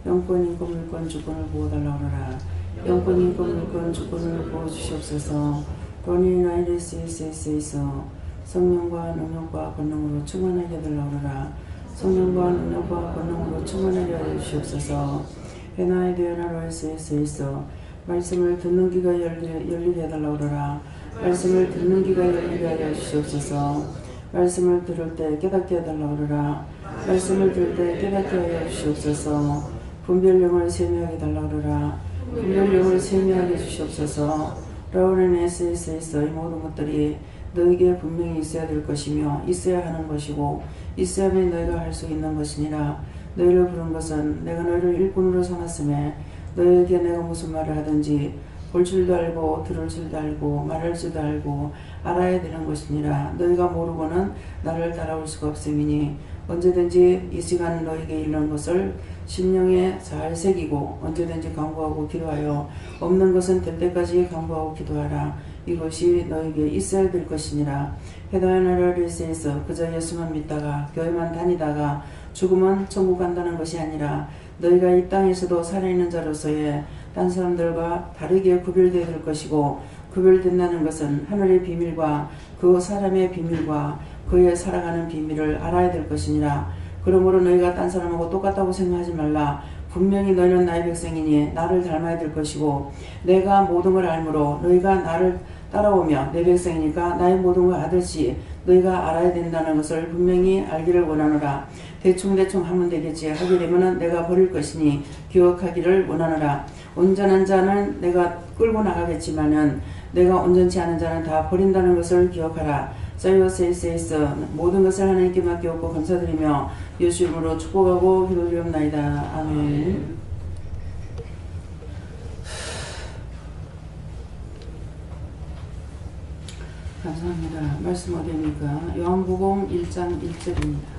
영권, 인권, 물권, 주권을 보호달라고 하라. 영권, 인권, 물권, 주권을 보호주시옵소서. 본인 ISS에서 성령과 능력과 권능으로 충만하게 해달라고 하라. 성령과 능력과 권능으로 충만하게 하시옵소서. 해나에 대한 ISS에서 말씀을 듣는 귀가 열리게 해달라고 하라. 말씀을 듣는 귀가 열리게 하여 주시옵소서. 말씀을 들을 때 깨닫게 해달라고 하라. 말씀을 들을 때 깨닫게 하여 주시옵소서. 분별력을 세미하게 해달라고 하라. 분별력을 세미하게 주시옵소서. 라오렌 SS에서 이 모든 것들이 너에게 분명히 있어야 될 것이며 있어야 하는 것이고 있어야만 너희가 할 수 있는 것이니라. 너희를 부른 것은 내가 너희를 일꾼으로 삼았음에 너희에게 내가 무슨 말을 하든지 볼 줄도 알고 들을 줄도 알고 말할 줄도 알고 알아야 되는 것이니라. 너희가 모르고는 나를 따라올 수가 없음이니 언제든지 이 시간 너희에게 이르는 것을 심령에 잘 새기고 언제든지 간구하고 기도하여 없는 것은 될 때까지 간구하고 기도하라. 이것이 너희에게 있어야 될 것이니라. 해당의 나라를 세에서 그저 예수만 믿다가 교회만 다니다가 죽으면 천국 간다는 것이 아니라 너희가 이 땅에서도 살아있는 자로서의 딴 사람들과 다르게 구별되어야 될 것이고 구별된다는 것은 하늘의 비밀과 그 사람의 비밀과 그의 살아가는 비밀을 알아야 될 것이니라. 그러므로 너희가 딴 사람하고 똑같다고 생각하지 말라. 분명히 너희는 나의 백성이니 나를 닮아야 될 것이고 내가 모든 걸 알므로 너희가 나를 따라오며 내 백성이니까 나의 모든 걸 아듯이 너희가 알아야 된다는 것을 분명히 알기를 원하노라. 대충 하면 되겠지. 하게 되면은 내가 버릴 것이니 기억하기를 원하노라. 온전한 자는 내가 끌고 나가겠지만은 내가 온전치 않은 자는 다 버린다는 것을 기억하라. 사이오세이스에서 모든 것을 하나님께 맡기옵고 감사드리며 예수 이름으로 축복하고 기도드리옵나이다. 아멘. 감사합니다. 말씀 어디입니까? 요한복음 1장 1절입니다.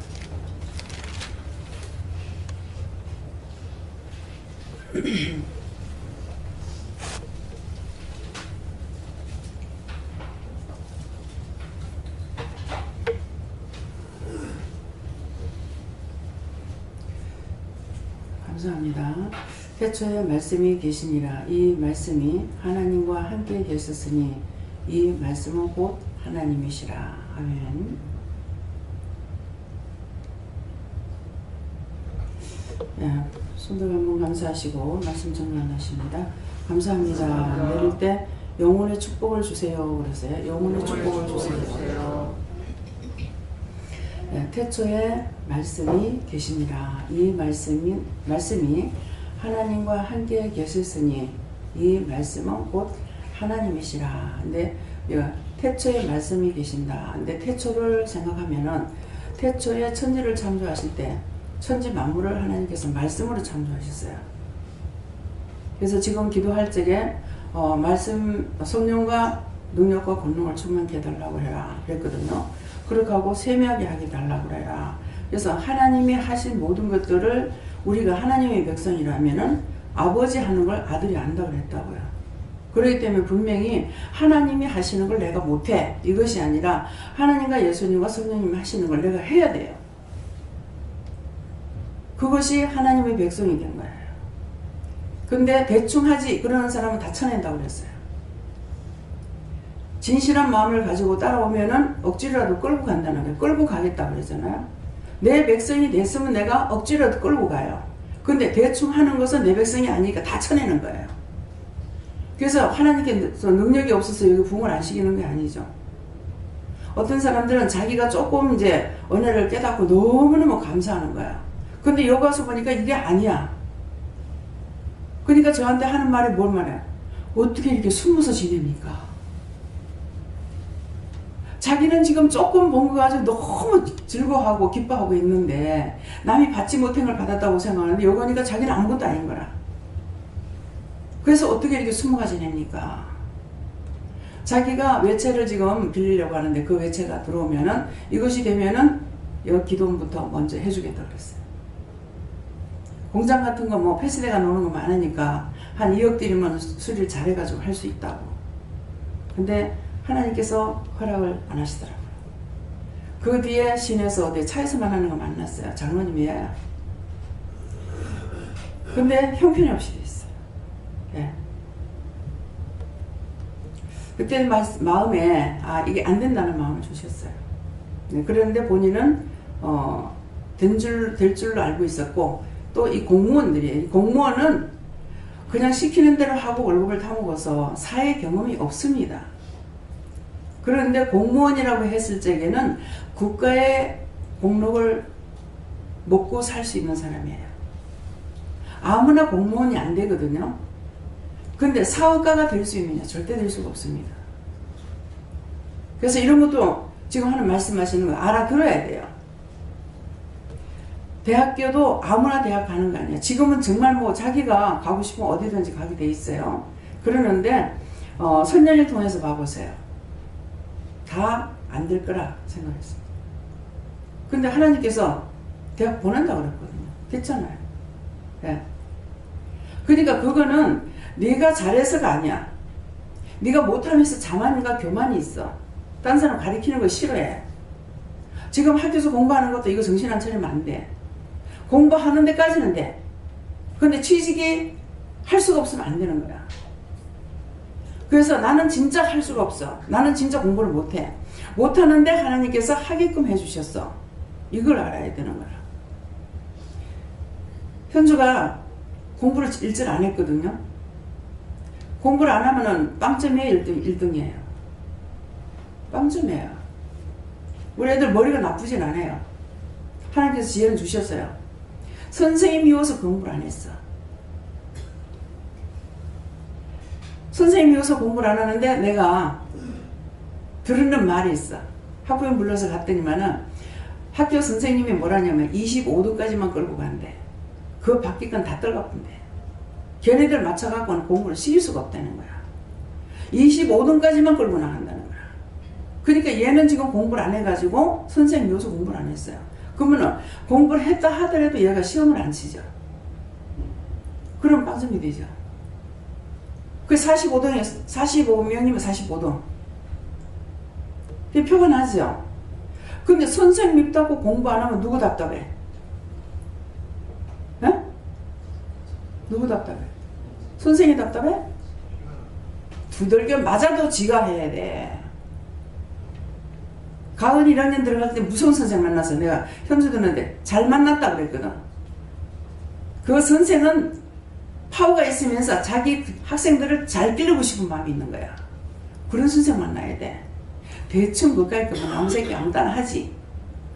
감사합니다. 태초에 말씀이 계시니라. 이 말씀이 하나님과 함께 계셨으니 이 말씀은 곧 하나님이시라. 아멘. 네, 손들 한번 감사하시고 말씀 정리하십니다. 감사합니다. 내릴 때 영혼의 축복을 주세요. 그러세요. 영혼의 축복을 주세요. 네, 태초에 말씀이 계시니라. 이 말씀이 하나님과 함께 계셨으니 이 말씀은 곧 하나님이시라. 근데 태초에 말씀이 계신다. 근데 태초를 생각하면은 태초에 천지를 창조하실 때 천지 만물을 하나님께서 말씀으로 창조하셨어요. 그래서 지금 기도할 적에 말씀 성령과 능력과 권능을 충만케 해달라고 해라 그랬거든요. 그렇게 하고 세미하게 하게 달라고 해라. 그래서 하나님이 하신 모든 것들을 우리가 하나님의 백성이라면은 아버지 하는 걸 아들이 안다고 그랬다고요. 그렇기 때문에 분명히 하나님이 하시는 걸 내가 못해 이것이 아니라 하나님과 예수님과 성령님이 하시는 걸 내가 해야 돼요. 그것이 하나님의 백성이 된 거예요. 근데 대충 하지 그러는 사람은 다 쳐낸다고 그랬어요. 진실한 마음을 가지고 따라오면은 억지로라도 끌고 간다는 거예요. 끌고 가겠다고 그랬잖아요. 내 백성이 됐으면 내가 억지로라도 끌고 가요. 근데 대충 하는 것은 내 백성이 아니니까 다 쳐내는 거예요. 그래서 하나님께서 능력이 없어서 여기 부흥을 안 시키는 게 아니죠. 어떤 사람들은 자기가 조금 이제 은혜를 깨닫고 너무너무 감사하는 거야. 근데 여기 와서 보니까 이게 아니야. 그러니까 저한테 하는 말이 뭘 말해? 어떻게 이렇게 숨어서 지냅니까? 자기는 지금 조금 본 거 가지고 너무 즐거워하고 기뻐하고 있는데 남이 받지 못한 걸 받았다고 생각하는데 여기 오니까 자기는 아무것도 아닌 거라. 그래서 어떻게 이렇게 숨어가 지냅니까? 자기가 외채를 지금 빌리려고 하는데 그 외채가 들어오면은 이것이 되면은 여기 기도원부터 먼저 해주겠다 그랬어요. 공장 같은 거 뭐 폐쇄대가 노는 거 많으니까 한 2억 들이면 수리를 잘해가지고 할 수 있다고. 근데 하나님께서 허락을 안 하시더라고요. 그 뒤에 시내에서 어디 차에서만 하는 거 만났어요. 장로님이에요. 근데 형편없이 돼 있어요. 예. 그때 마음에 이게 안 된다는 마음을 주셨어요. 네, 그런데 본인은 될 줄로 알고 있었고, 또 이 공무원은 그냥 시키는 대로 하고 월급을 타먹어서 사회 경험이 없습니다. 그런데 공무원이라고 했을 적에는 국가의 공록을 먹고 살 수 있는 사람이에요. 아무나 공무원이 안 되거든요. 근데 사업가가 될 수 있느냐? 절대 될 수가 없습니다. 그래서 이런 것도 지금 하는 말씀하시는 거 알아들어야 돼요. 대학교도 아무나 대학 가는 거 아니야. 지금은 정말 뭐 자기가 가고 싶으면 어디든지 가게 돼 있어요. 그러는데 선녀를 통해서 봐보세요. 다 안 될 거라 생각했습니다. 근데 하나님께서 대학 보낸다고 그랬거든요. 됐잖아요. 네. 그러니까 그거는 네가 잘해서가 아니야. 네가 못하면서 자만과 교만이 있어. 딴 사람 가리키는 거 싫어해. 지금 학교에서 공부하는 것도 이거 정신 안 차리면 안 돼. 공부하는 데까지는 돼. 근데 취직이 할 수가 없으면 안 되는 거야. 그래서 나는 진짜 할 수가 없어. 나는 진짜 공부를 못해. 못하는데 하나님께서 하게끔 해주셨어. 이걸 알아야 되는 거야. 현주가 공부를 일절 안 했거든요. 공부를 안 하면은 빵점이에요, 1등이에요. 빵점이에요. 우리 애들 머리가 나쁘진 않아요. 하나님께서 지혜를 주셨어요. 선생님 미워서 공부를 안 했어. 선생님 미워서 공부를 안 하는데 내가 들은 말이 있어. 학부모 불러서 갔더니만은 학교 선생님이 뭐라냐면 25도까지만 끌고 간대. 그 밖에 건 다 떨어pun대. 걔네들 맞춰갖고는 공부를 시킬 수가 없다는 거야. 25등까지만 끌고 나간다는 거야. 그러니까 얘는 지금 공부를 안 해가지고 선생님 미워서 공부를 안 했어요. 그러면은 공부를 했다 하더라도 얘가 시험을 안 치죠. 그럼 빵점이 되죠. 그 45등에 45명이면 45등. 표가 나죠. 근데 선생님 밉다고 공부 안 하면 누구 답답해? 에? 누구 답답해? 선생님이 답답해? 두들겨 맞아도 지가 해야 돼. 가을 1학년 들어갈 때 무서운 선생 만나서 내가 현주 듣는데 잘 만났다 그랬거든. 그 선생은 파워가 있으면서 자기 학생들을 잘 기르고 싶은 마음이 있는 거야. 그런 선생 만나야 돼. 대충 그까이 거면 아무 새끼 아무따나 하지.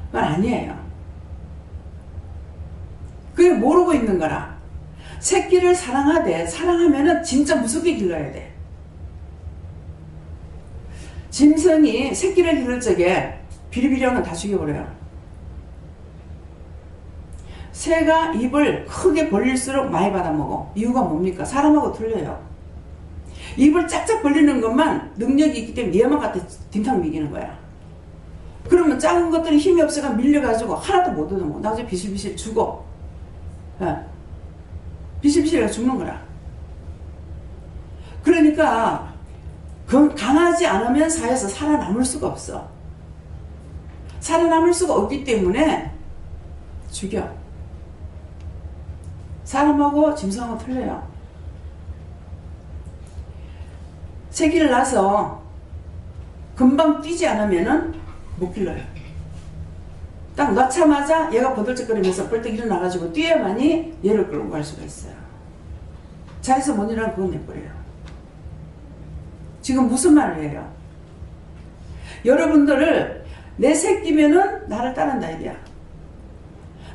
그건 아니에요. 그게 모르고 있는 거라. 새끼를 사랑하되 사랑하면은 진짜 무섭게 길러야 돼. 짐승이 새끼를 기를 적에 비리비리하면 다 죽여버려요. 새가 입을 크게 벌릴수록 많이 받아먹어. 이유가 뭡니까? 사람하고 틀려요. 입을 짝짝 벌리는 것만 능력이 있기 때문에 얘만 갖다 딘탕 미기는 거야. 그러면 작은 것들이 힘이 없어가 밀려가지고 하나도 못 얻어먹어. 나중에 비실비실 죽어. 비실비실해서 죽는 거라. 그러니까 강하지 않으면 사회에서 살아남을 수가 없어. 살아남을 수가 없기 때문에 죽여. 사람하고 짐승하고 틀려요. 새끼를 낳아서 금방 뛰지 않으면은 못 길러요. 딱 낳자마자 얘가 버들적거리면서 벌떡 일어나가지고 뛰어야만이 얘를 끌고 갈 수가 있어요. 자에서 못 일어나면 그건 내버려요. 지금 무슨 말을 해요? 여러분들을 내 새끼면은 나를 따른다 이거야.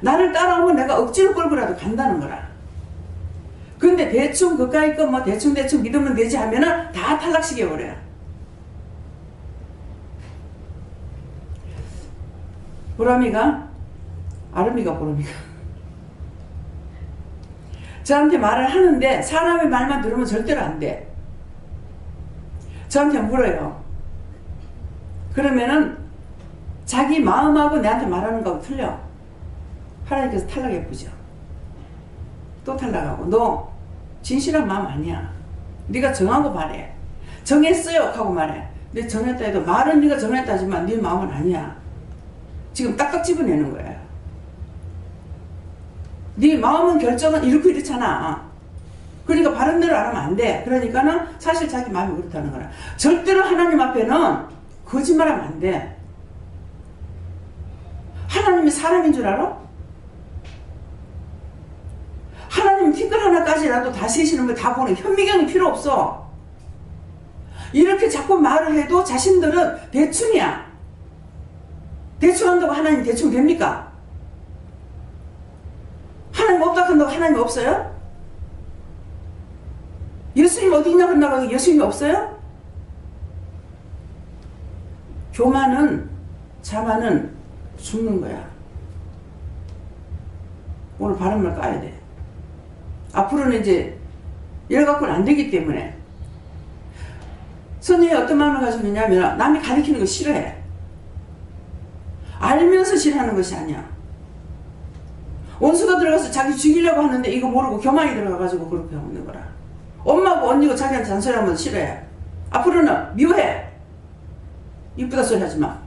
나를 따라오면 내가 억지로 끌고라도 간다는 거라. 근데 대충 그까이 거 뭐 대충 믿으면 되지 하면은 다 탈락시켜버려요. 보람이가 아름이가 보람이가 저한테 말을 하는데 사람의 말만 들으면 절대로 안 돼. 저한테 물어요. 그러면은 자기 마음하고 내한테 말하는 거하고 틀려. 하나님께서 탈락해보죠. 또 탈락하고 너 진실한 마음 아니야. 네가 정하고 말해. 정했어요 하고 말해. 근데 정했다 해도 말은 네가 정했다 하지만 네 마음은 아니야. 지금 딱딱 집어내는 거예요. 네 마음은 결정은 이렇고 이렇잖아. 그러니까 바른대로 안 하면 안 돼. 그러니까는 사실 자기 마음이 그렇다는 거라. 절대로 하나님 앞에는 거짓말하면 안 돼. 하나님이 사람인 줄 알아? 하나님 티끌 하나까지라도 다 세시는 걸 다 보는 현미경이 필요 없어. 이렇게 자꾸 말을 해도 자신들은 대충이야. 대충 한다고 하나님 대충 됩니까? 하나님 없다 한다고 하나님 없어요? 예수님 어디 있냐 그런다고 예수님이 없어요? 교만은 자만은 죽는 거야. 오늘 발음을 까야 돼. 앞으로는 이제 이래갖고는 안 되기 때문에. 선생님이 어떤 마음을 가지고 있냐면 남이 가리키는 거 싫어해. 알면서 싫어하는 것이 아니야. 원수가 들어가서 자기 죽이려고 하는데 이거 모르고 교만이 들어가가지고 그렇게 하는 거라. 엄마고 언니고 자기한테 잔소리하면 싫어해. 앞으로는 미워해. 이쁘다 소리 하지 마.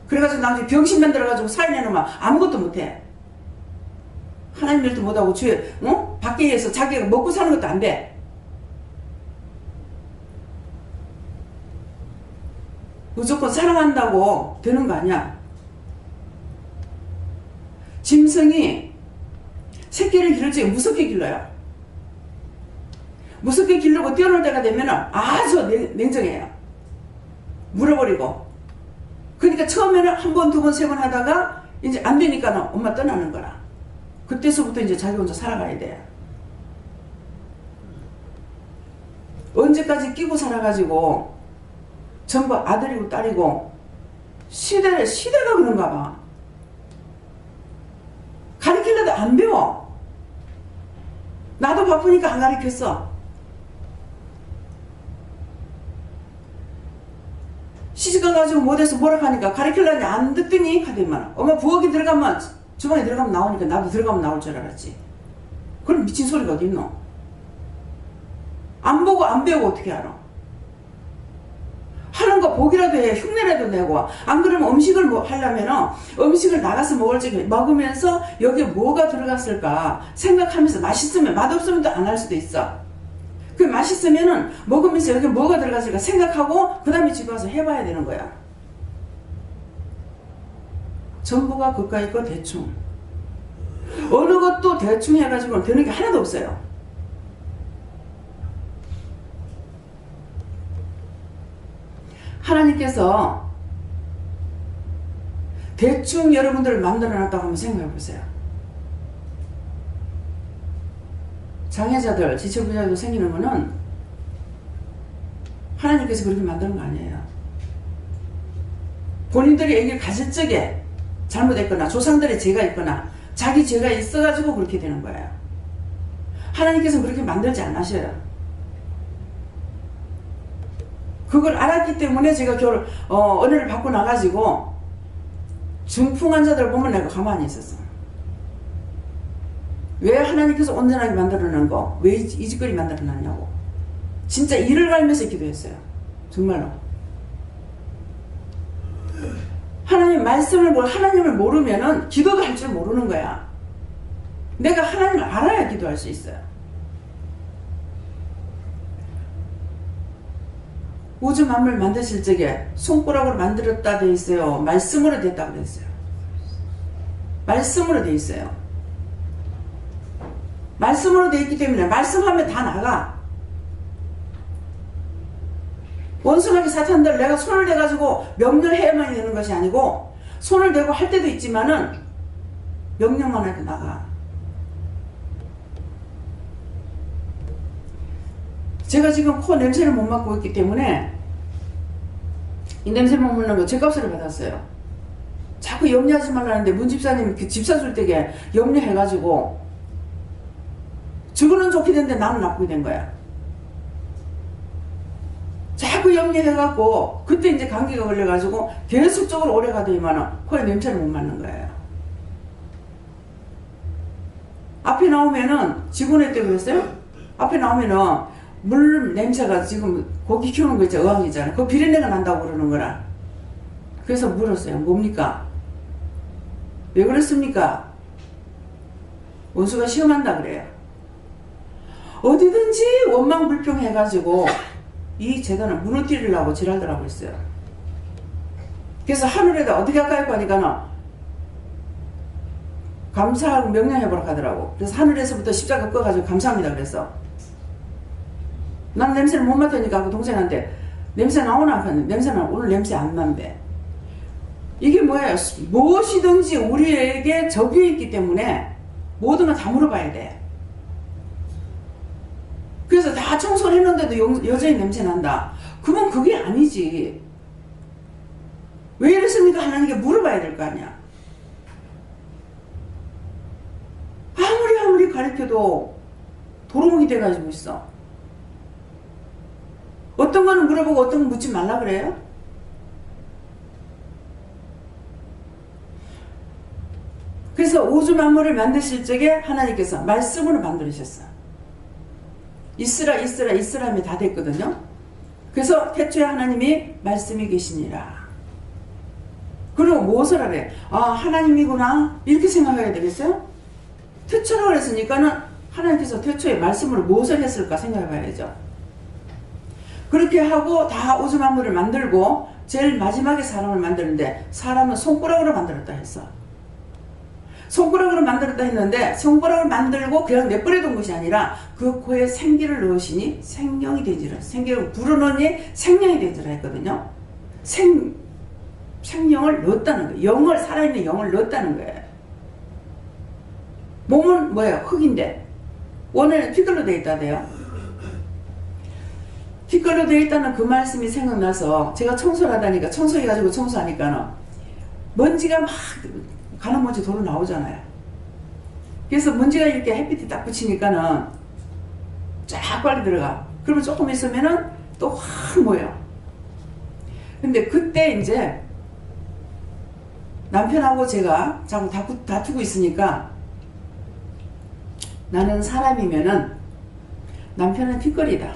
그래가지고 나중에 병신 만들어가지고 살인해놓으면 아무것도 못해. 하나님 일도 못하고 주에 밖에서 자기가 먹고 사는 것도 안 돼. 무조건 사랑한다고 되는 거 아니야. 짐승이 새끼를 기를 적에 무섭게 길러요. 무섭게 기르고 뛰어놀 때가 되면 아주 냉정해요. 물어버리고. 그러니까 처음에는 한 번, 두 번, 세 번 하다가 이제 안 되니까 엄마 떠나는 거라. 그때서부터 이제 자기 혼자 살아가야 돼. 언제까지 끼고 살아가지고 전부 아들이고 딸이고 시대가 그런가 봐. 가르치려도 안 배워. 나도 바쁘니까 안 가르쳤어. 시집가 가지고 못해서 뭐라 하니까 가르치려니 안 듣더니 하더만 엄마 부엌에 들어가면 주방에 들어가면 나오니까 나도 들어가면 나올 줄 알았지. 그럼 미친 소리가 어디 있노? 안 보고 안 배우고 어떻게 알아? 하는 거 보기라도 해. 흉내라도 내고. 안 그러면 음식을 뭐 하려면 음식을 나가서 먹을 적에 먹으면서 여기에 뭐가 들어갔을까 생각하면서 맛있으면 맛없으면 또 안 할 수도 있어. 그 맛있으면은 먹으면서 여기 뭐가 들어갔을까 생각하고 그 다음에 집에 와서 해봐야 되는 거야. 전부가 그까이 있고 대충. 어느 것도 대충 해가지고는 되는 게 하나도 없어요. 하나님께서 대충 여러분들을 만들어놨다고 한번 생각해 보세요. 장애자들, 지체부자들 생기는 거는 하나님께서 그렇게 만드는 거 아니에요. 본인들이 애기를 가질 적에 잘못했거나 조상들의 죄가 있거나 자기 죄가 있어가지고 그렇게 되는 거예요. 하나님께서 그렇게 만들지 않으셔요. 그걸 알았기 때문에 제가 은혜를 받고 나가지고 중풍 환자들을 보면 내가 가만히 있었어. 왜 하나님께서 온전하게 만들어놓은 거? 왜 이 짓거리 만들어놨냐고. 진짜 이를 갈면서 기도했어요. 정말로. 하나님 말씀을 하나님을 모르면은 기도도 할 줄 모르는 거야. 내가 하나님을 알아야 기도할 수 있어요. 우주 만물 만드실 적에 손가락으로 만들었다 돼 있어요. 말씀으로 됐다고 돼 있어요. 말씀으로 돼 있어요. 말씀으로 돼 있기 때문에 말씀하면 다 나가. 원수마귀 사탄들 내가 손을 대가지고 명령해야만 되는 것이 아니고 손을 대고 할 때도 있지만은 명령만 해도 나가. 제가 지금 코 냄새를 못 맡고 있기 때문에 이 냄새 못 맡는 거 죗값을 받았어요. 자꾸 염려하지 말라는데 문집사님 그 집사 줄 때게 염려해가지고 저거는 좋게 됐는데 나는 나쁘게 된 거야. 자꾸 염려해갖고 그때 이제 감기가 걸려가지고 계속적으로 오래 가더니만은 코에 냄새를 못 맡는 거예요. 앞에 나오면은 직원회 때 그랬어요? 앞에 나오면은 물 냄새가 지금 고기 키우는 거 있잖아. 어항이잖아. 그 비린내가 난다고 그러는 거라. 그래서 물었어요. 뭡니까? 왜 그랬습니까? 원수가 시험한다 그래요. 어디든지 원망불평해가지고 이 재단을 무너뜨리려고 지랄들 하고 있어요. 그래서 하늘에다 어떻게 할까 하니까는 감사하고 명령해보라 하더라고. 그래서 하늘에서부터 십자가 꺼가지고 감사합니다 그랬어. 난 냄새를 못 맡으니까 그 동생한테 냄새 나오나 하는데 냄새는 오늘 냄새 안 난대. 이게 뭐예요? 무엇이든지 우리에게 적혀 있기 때문에 모든 걸 다 물어봐야 돼. 그래서 다 청소를 했는데도 여전히 냄새 난다. 그건 그게 아니지. 왜 이랬습니까? 하나님께 물어봐야 될 거 아니야. 아무리 가르쳐도 도루묵이 돼가지고 있어. 어떤 거는 물어보고 어떤 건 묻지 말라 그래요? 그래서 우주 만물을 만드실 적에 하나님께서 말씀으로 만들으셨어. 있으라 하면 다 됐거든요. 그래서 태초에 하나님이 말씀이 계시니라. 그리고 무엇을 하래? 아, 하나님이구나 이렇게 생각해야 되겠어요? 태초라고 했으니까는 하나님께서 태초에 말씀으로 무엇을 했을까 생각해 봐야죠. 그렇게 하고 다 우주 만물을 만들고 제일 마지막에 사람을 만드는데 사람은 손가락으로 만들었다 했어. 손가락으로 만들었다 했는데 손가락을 만들고 그냥 내버려둔 것이 아니라 그 코에 생기를 넣으시니 생명이 되지라. 생기를 불어넣으니 생명이 되지라 했거든요. 생명을 넣었다는 거예요. 영을, 살아있는 영을 넣었다는 거예요. 몸은 뭐예요? 흙인데 원래는 피걸로 되어 있다대요. 피걸로 되어 있다는 그 말씀이 생각나서 제가 청소를 하다니까 청소해가지고 청소하니까는 먼지가 막 가는 먼지 도로 나오잖아요. 그래서 먼지가 이렇게 햇빛에 딱 붙이니까는 쫙 빨리 들어가. 그러면 조금 있으면은 또 확 모여. 근데 그때 이제 남편하고 제가 자꾸 다투고 있으니까 나는 사람이면은 남편은 핏거리다.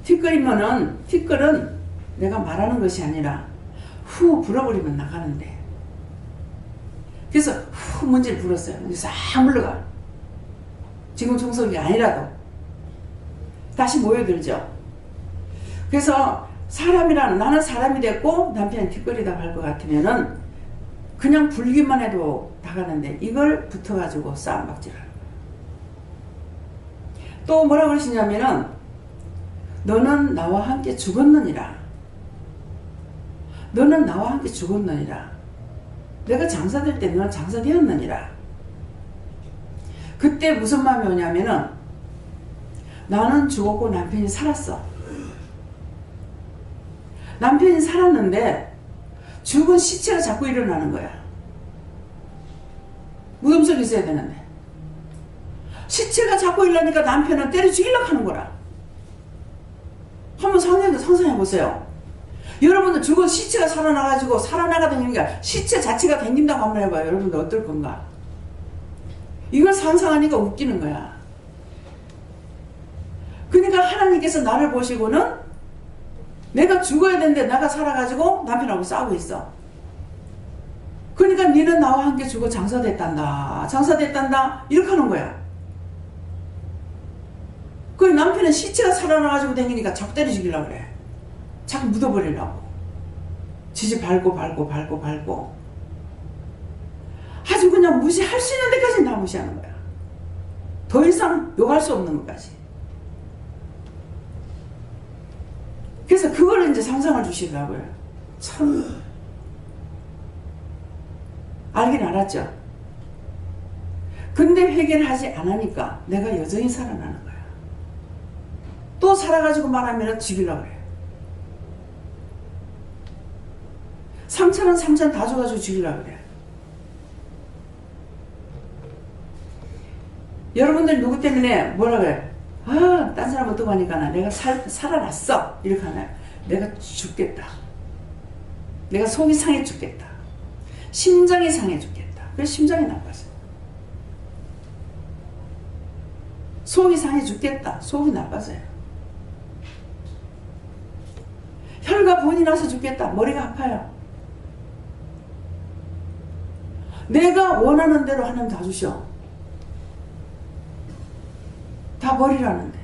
핏거리면은 내가 말하는 것이 아니라 후 불어버리면 나가는데. 그래서 후 먼지를 불었어요. 싹 물러가. 지금 청소기가 아니라도 다시 모여들죠. 그래서 나는 사람이 됐고 남편이 뒷거리다 할 것 같으면은 그냥 불기만 해도 나가는데 이걸 붙어가지고 싸움박질하는 거예요. 또 뭐라고 그러시냐면은 너는 나와 함께 죽었느니라. 너는 나와 함께 죽었느니라. 내가 장사될 때 너는 장사되었느니라. 그때 무슨 마음이 오냐면은 나는 죽었고 남편이 살았어. 남편이 살았는데 죽은 시체가 자꾸 일어나는 거야. 무덤석이 있어야 되는데 시체가 자꾸 일어나니까 남편은 때려 죽이려고 하는 거라. 한번 상상해 보세요. 여러분들 죽은 시체가 살아나가지고 살아나가다니까 시체 자체가 댕긴다고 한번 해봐요. 여러분들 어떨 건가? 이걸 상상하니까 웃기는 거야. 그러니까 하나님께서 나를 보시고는 내가 죽어야 되는데 내가 살아가지고 남편하고 싸우고 있어. 그러니까 니는 나와 함께 죽어 장사됐단다. 이렇게 하는 거야. 그 남편은 시체가 살아나가지고 다니니까 자꾸 때려 죽이려고 그래. 자꾸 묻어버리려고. 지지 밟고 아주 그냥 무시할 수 있는 데까지는 다 무시하는 거야. 더 이상 욕할 수 없는 것까지. 그래서 그걸 이제 상상을 주시더라고요. 참 알긴 알았죠. 근데 회개를 하지 않으니까 내가 여전히 살아나는 거야. 또 살아가지고 말하면 죽이려고 그래. 3,000원 다 줘가지고 죽이려고 그래. 여러분들 누구 때문에 뭐라 그래? 아, 딴 사람 어떡 하니까 내가 살아났어. 이렇게 하나요? 내가 죽겠다. 내가 속이 상해 죽겠다. 심장이 상해 죽겠다. 그래서 심장이 나빠져. 속이 상해 죽겠다. 속이 나빠져요. 혈과 본이 나서 죽겠다. 머리가 아파요. 내가 원하는 대로 하나님 다 주셔. 다 버리라는데.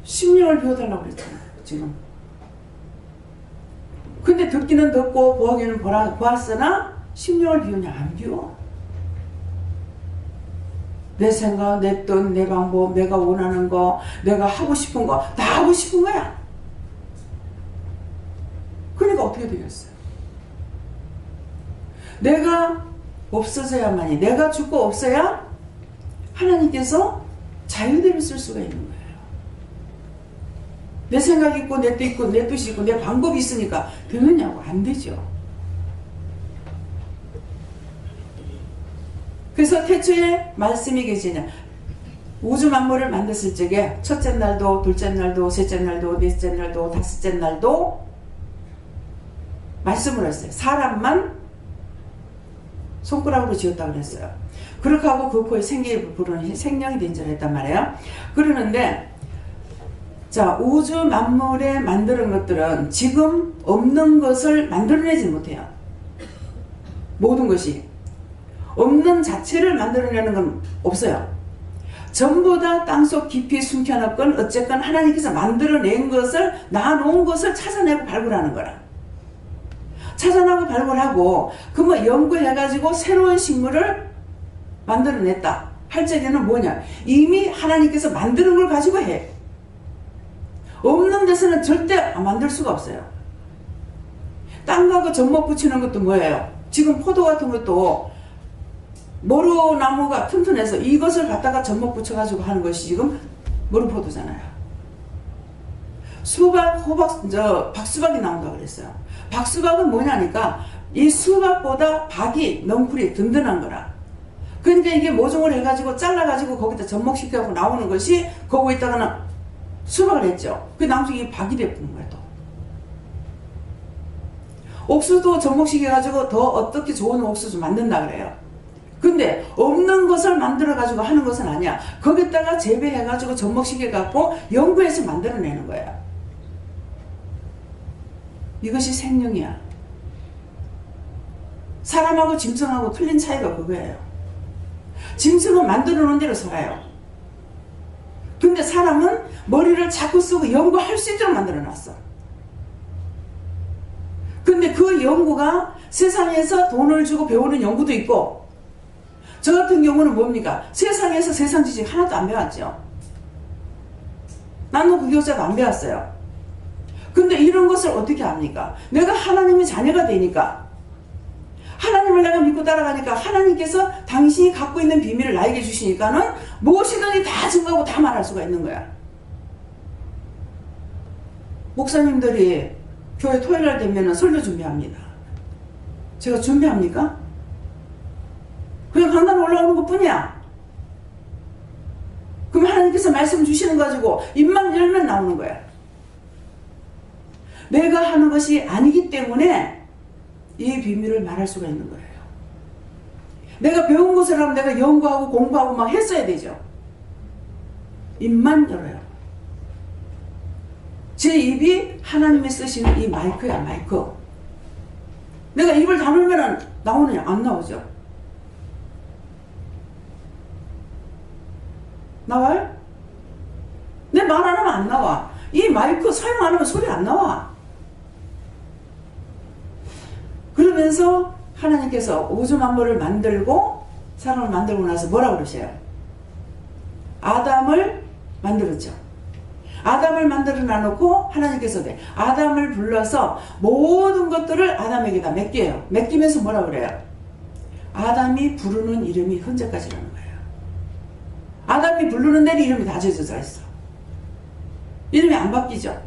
심령을 비워달라고 그랬잖아요, 지금. 근데 듣기는 듣고 보기는 보았으나 심령을 비우냐? 안 비워. 내 생각, 내 뜻, 내 방법, 내가 원하는 거, 내가 하고 싶은 거 다 하고 싶은 거야. 그러니까 어떻게 되겠어요? 내가 없어져야만이, 내가 죽고 없어야 하나님께서 자유대로 쓸 수가 있는 거예요. 내 생각이 있고 내 뜻 있고 내 뜻이 있고 내 방법이 있으니까 되느냐고? 안 되죠. 그래서 태초에 말씀이 계시냐, 우주 만물을 만들었을 적에 첫째 날도 둘째 날도 셋째 날도 넷째 날도 다섯째 날도 말씀을 했어요. 사람만 손가락으로 지었다고 그랬어요. 그렇게 하고 그 코에 생기를 부르는 생명이 된 줄 했단 말이에요. 그러는데 자, 우주 만물에 만드는 것들은 지금 없는 것을 만들어내지 못해요. 모든 것이 없는 자체를 만들어내는 건 없어요. 전부 다 땅속 깊이 숨겨놨건 어쨌건 하나님께서 만들어낸 것을, 놔놓은 것을 찾아내고 발굴하는 거라. 찾아내고 발굴하고 그 뭐 연구해가지고 새로운 식물을 만들어냈다 할 적에는 뭐냐, 이미 하나님께서 만드는 걸 가지고 해. 없는 데서는 절대 만들 수가 없어요. 땅하고 접목 붙이는 것도 뭐예요? 지금 포도 같은 것도 머루나무가 튼튼해서 이것을 갖다가 접목 붙여가지고 하는 것이 지금 머루포도잖아요. 수박, 호박, 박수박이 나온다고 그랬어요. 박수박은 뭐냐니까 이 수박보다 박이, 넝쿨이 든든한 거라. 그러니까 이게 모종을 해가지고 잘라가지고 거기다 접목시켜갖고 나오는 것이, 거기에다가는 수박을 했죠. 그 나중에 박이 되는 거예요. 또 옥수도 접목시켜가지고 더 어떻게 좋은 옥수수 만든다 그래요. 근데 없는 것을 만들어가지고 하는 것은 아니야. 거기다가 재배해가지고 접목시켜갖고 연구해서 만들어내는 거야. 이것이 생명이야. 사람하고 짐승하고 틀린 차이가 그거예요. 짐승은 만들어 놓은 대로 살아요. 근데 사람은 머리를 자꾸 쓰고 연구할 수 있도록 만들어 놨어. 근데 그 연구가 세상에서 돈을 주고 배우는 연구도 있고, 저 같은 경우는 뭡니까? 세상에서 세상 지식 하나도 안 배웠죠. 나는 그 교사도 안 배웠어요. 근데 이런 것을 어떻게 합니까? 내가 하나님의 자녀가 되니까, 하나님을 내가 믿고 따라가니까 하나님께서 당신이 갖고 있는 비밀을 나에게 주시니까는 무엇이든지 다 증거하고 다 말할 수가 있는 거야. 목사님들이 교회 토요일날 되면 설교 준비합니다. 제가 준비합니까? 그냥 강단 올라오는 것 뿐이야. 그럼 하나님께서 말씀 주시는 거 가지고 입만 열면 나오는 거야. 내가 하는 것이 아니기 때문에 이 비밀을 말할 수가 있는 거예요. 내가 배운 것을 하면 내가 연구하고 공부하고 막 했어야 되죠. 입만 열어요. 제 입이 하나님이 쓰시는 이 마이크야, 마이크. 내가 입을 다물면 나오느냐? 안 나오죠. 나와요? 내 말 안 하면 안 나와. 이 마이크 사용 안 하면 소리 안 나와. 그러면서 하나님께서 우주 만물을 만들고 사람을 만들고 나서 뭐라고 그러세요? 아담을 만들었죠. 아담을 만들어 놔놓고 하나님께서 아담을 불러서 모든 것들을 아담에게다 맡겨요. 맡기면서 뭐라고 그래요? 아담이 부르는 이름이 현재까지라는 거예요. 아담이 부르는 데는 이름이 다 지어져 있어. 이름이 안 바뀌죠.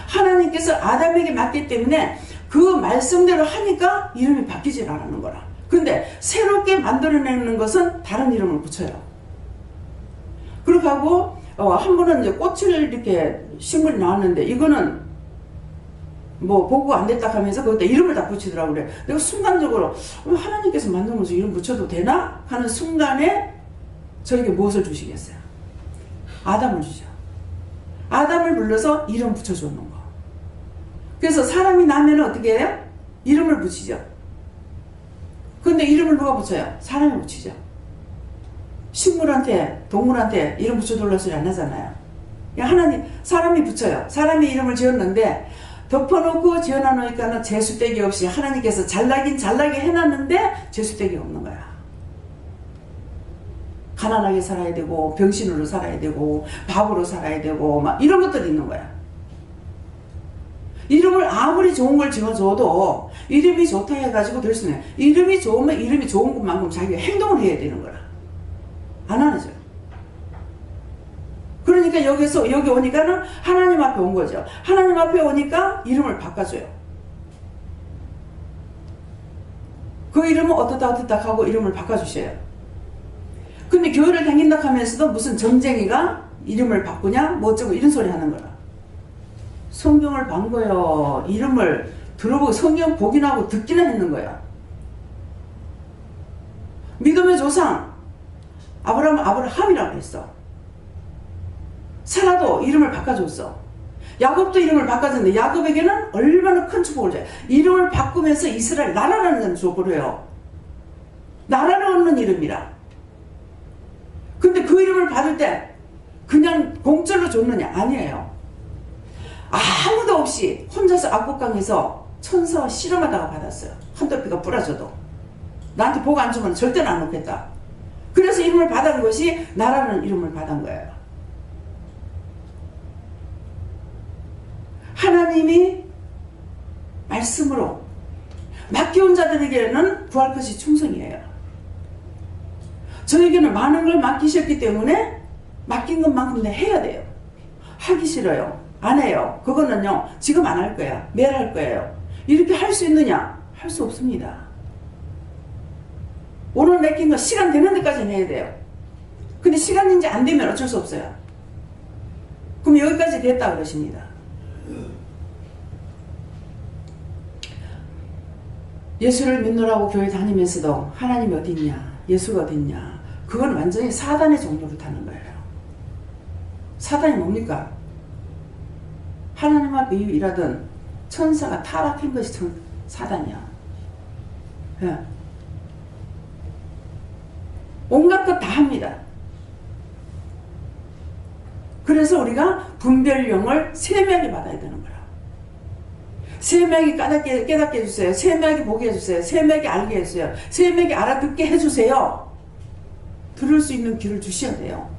하나님께서 아담에게 맡기 때문에 그 말씀대로 하니까 이름이 바뀌질 않는 거라. 근데 새롭게 만들어내는 것은 다른 이름을 붙여요. 그렇게 하고 한 번은 이제 꽃을 이렇게 식물이 나왔는데 이거는 뭐 보고 안 됐다 하면서 거기다 이름을 다 붙이더라고 그래. 내가 순간적으로 하나님께서 만든 것을 이름 붙여도 되나? 하는 순간에 저에게 무엇을 주시겠어요? 아담을 주죠. 아담을 불러서 이름 붙여주는 거. 그래서 사람이 나면 어떻게 해요? 이름을 붙이죠. 근데 이름을 누가 붙여요? 사람이 붙이죠. 식물한테, 동물한테 이름 붙여둘라 소리 안 하잖아요. 하나님, 사람이 붙여요. 사람이 이름을 지었는데 덮어놓고 지어놔놓으니까는 재수대기 없이 하나님께서 잘나긴 잘나게 해놨는데 재수대기 없는 거야. 가난하게 살아야 되고 병신으로 살아야 되고 바보로 살아야 되고 막 이런 것들이 있는 거야. 이름을 아무리 좋은 걸 지어줘도 이름이 좋다 해가지고 될 수는 없어요. 이름이 좋으면 이름이 좋은 것만큼 자기가 행동을 해야 되는 거라. 안 하죠. 그러니까 여기 오니까는 하나님 앞에 온 거죠. 하나님 앞에 오니까 이름을 바꿔줘요. 그 이름은 어떻다 하고 이름을 바꿔주셔요. 근데 교회를 다닌다 하면서도 무슨 점쟁이가 이름을 바꾸냐 뭐 어쩌고 이런 소리 하는 거라. 성경을 본 거요. 이름을 들어보고 성경 보기나 하고 듣기나 했는 거야. 믿음의 조상 아브라함이라고 했어. 사라도 이름을 바꿔줬어. 야곱도 이름을 바꿔줬는데 야곱에게는 얼마나 큰 축복을 줘요. 이름을 바꾸면서 이스라엘 나라라는 축복을 해요. 나라를 얻는 이름이라. 근데 그 이름을 받을 때 그냥 공짜로 줬느냐? 아니에요. 아무도 없이 혼자서 압곡강에서 천사와 씨름하다가 받았어요. 한도피가 부러져도. 나한테 복 안 주면 절대는 안 놓겠다. 그래서 이름을 받은 것이 나라는 이름을 받은 거예요. 하나님이 말씀으로 맡겨온 자들에게는 구할 것이 충성이에요. 저에게는 많은 걸 맡기셨기 때문에 맡긴 것만큼 해야 돼요. 하기 싫어요. 안 해요. 그거는요, 지금 안 할 거야. 내일 할 거예요. 이렇게 할 수 있느냐? 할 수 없습니다. 오늘 맡긴 거 시간 되는 데까지는 해야 돼요. 근데 시간인지 안 되면 어쩔 수 없어요. 그럼 여기까지 됐다 그러십니다. 예수를 믿노라고 교회 다니면서도 하나님이 어디 있냐? 예수가 어디 있냐? 그건 완전히 사단의 종류로 타는 거예요. 사단이 뭡니까? 하나님 앞에 일하던 천사가 타락한 것이 사단이야. 예. 온갖 것 다 합니다. 그래서 우리가 분별력을 세밀하게 받아야 되는 거야. 세밀하게 깨닫게 해주세요. 세밀하게 보게 해주세요. 세밀하게 알게 해주세요. 세밀하게 알아듣게 해주세요. 들을 수 있는 귀를 주셔야 돼요.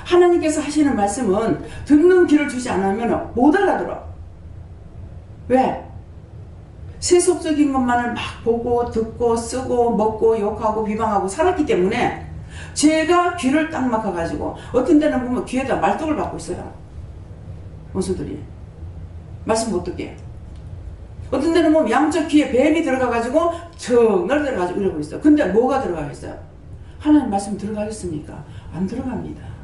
하나님께서 하시는 말씀은 듣는 귀를 주지 않으면 못 알아들어. 왜? 세속적인 것만을 막 보고 듣고 쓰고 먹고 욕하고 비방하고 살았기 때문에 제가 귀를 딱 막아가지고 어떤 데는 보면 귀에다 말뚝을 받고 있어요. 원수들이 말씀 못 듣게. 어떤 데는 보면 양쪽 귀에 뱀이 들어가가지고 정날 들어가지고 이러고 있어. 근데 뭐가 들어가겠어요? 하나님 말씀 들어가겠습니까? 안 들어갑니다.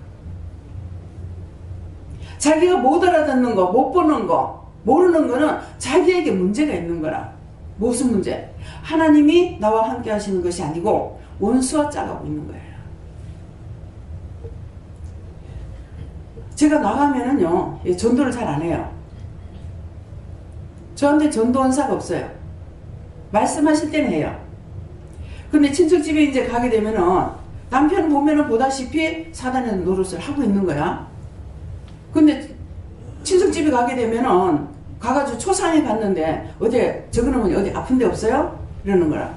자기가 못 알아듣는 거, 못 보는 거, 모르는 거는 자기에게 문제가 있는 거라. 무슨 문제? 하나님이 나와 함께 하시는 것이 아니고 원수와 짜가고 있는 거예요. 제가 나가면은요, 전도를 잘 안 해요. 저한테 전도 원사가 없어요. 말씀하실 때는 해요. 근데 친척집에 이제 가게 되면은 남편 보면은 보다시피 사단의 노릇을 하고 있는 거야. 근데 친척집에 가게 되면은 가가지고 초상에 갔는데 어제 저거는 어디 아픈 데 없어요? 이러는 거라.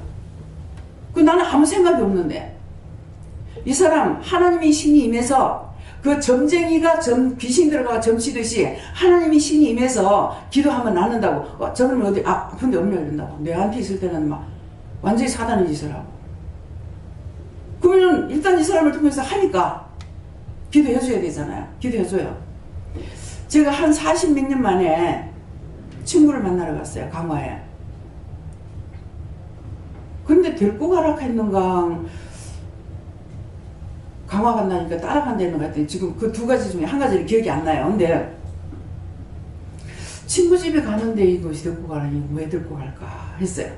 그 나는 아무 생각이 없는데 이 사람 하나님의 신이 임해서 그 점쟁이가 귀신 들어가 점치듯이 하나님이 신이 임해서 기도하면 낫는다고. 저거는 어디 아픈 데 없냐 이런다고. 내한테 있을 때는 막 완전히 사단의 짓을 하고. 그러면 일단 이 사람을 통해서 하니까 기도해줘야 되잖아요. 기도해줘요. 제가 한 40몇 년 만에 친구를 만나러 갔어요. 강화에. 근데 데리고 가라 했는가 강화 간다니까 따라간다는 것 같더니 지금 그 두 가지 중에 한 가지는 기억이 안 나요. 근데 친구 집에 가는데 이것이 데리고 가라니 왜 데리고 갈까 했어요.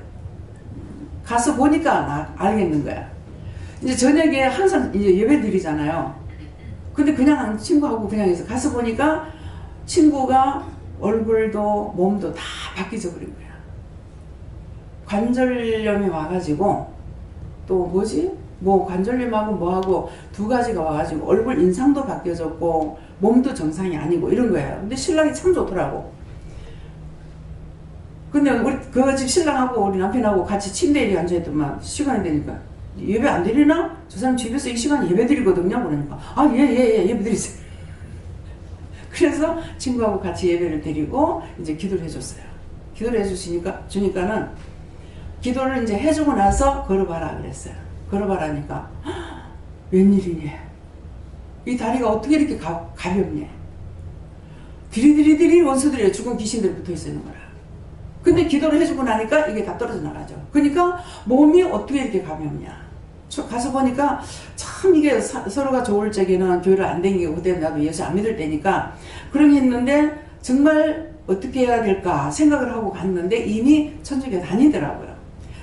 가서 보니까 알겠는 거야. 이제 저녁에 항상 이제 예배 드리잖아요. 근데 그냥 친구하고 그냥 해서 가서 보니까 친구가 얼굴도 몸도 다 바뀌져 버린 거야. 관절염이 와가지고 또 뭐지? 뭐 관절염하고 뭐하고 두 가지가 와가지고 얼굴 인상도 바뀌어졌고 몸도 정상이 아니고 이런 거예요. 근데 신랑이 참 좋더라고. 근데 우리 그 집 신랑하고 우리 남편하고 같이 침대에 앉아있더만 시간이 되니까 예배 안 드리나? 저 사람 집에서 이 시간에 예배 드리거든요. 그러니까 예 예배 드리세요. 그래서 친구하고 같이 예배를 드리고 이제 기도를 해줬어요. 기도를 주니까는 기도를 이제 해주고 나서 걸어봐라 그랬어요. 걸어봐라니까 웬일이니? 이 다리가 어떻게 이렇게 가볍니? 디리디리디리 원수들이 죽은 귀신들이 붙어 있는 거라. 근데 기도를 해주고 나니까 이게 다 떨어져 나가죠. 그러니까 몸이 어떻게 이렇게 가볍냐? 가서 보니까 참 이게 서로가 좋을 적에는 교회를 안 다니고 그때 나도 예수 안 믿을 때니까 그런 게 있는데 정말 어떻게 해야 될까 생각을 하고 갔는데 이미 천주교에 다니더라고요.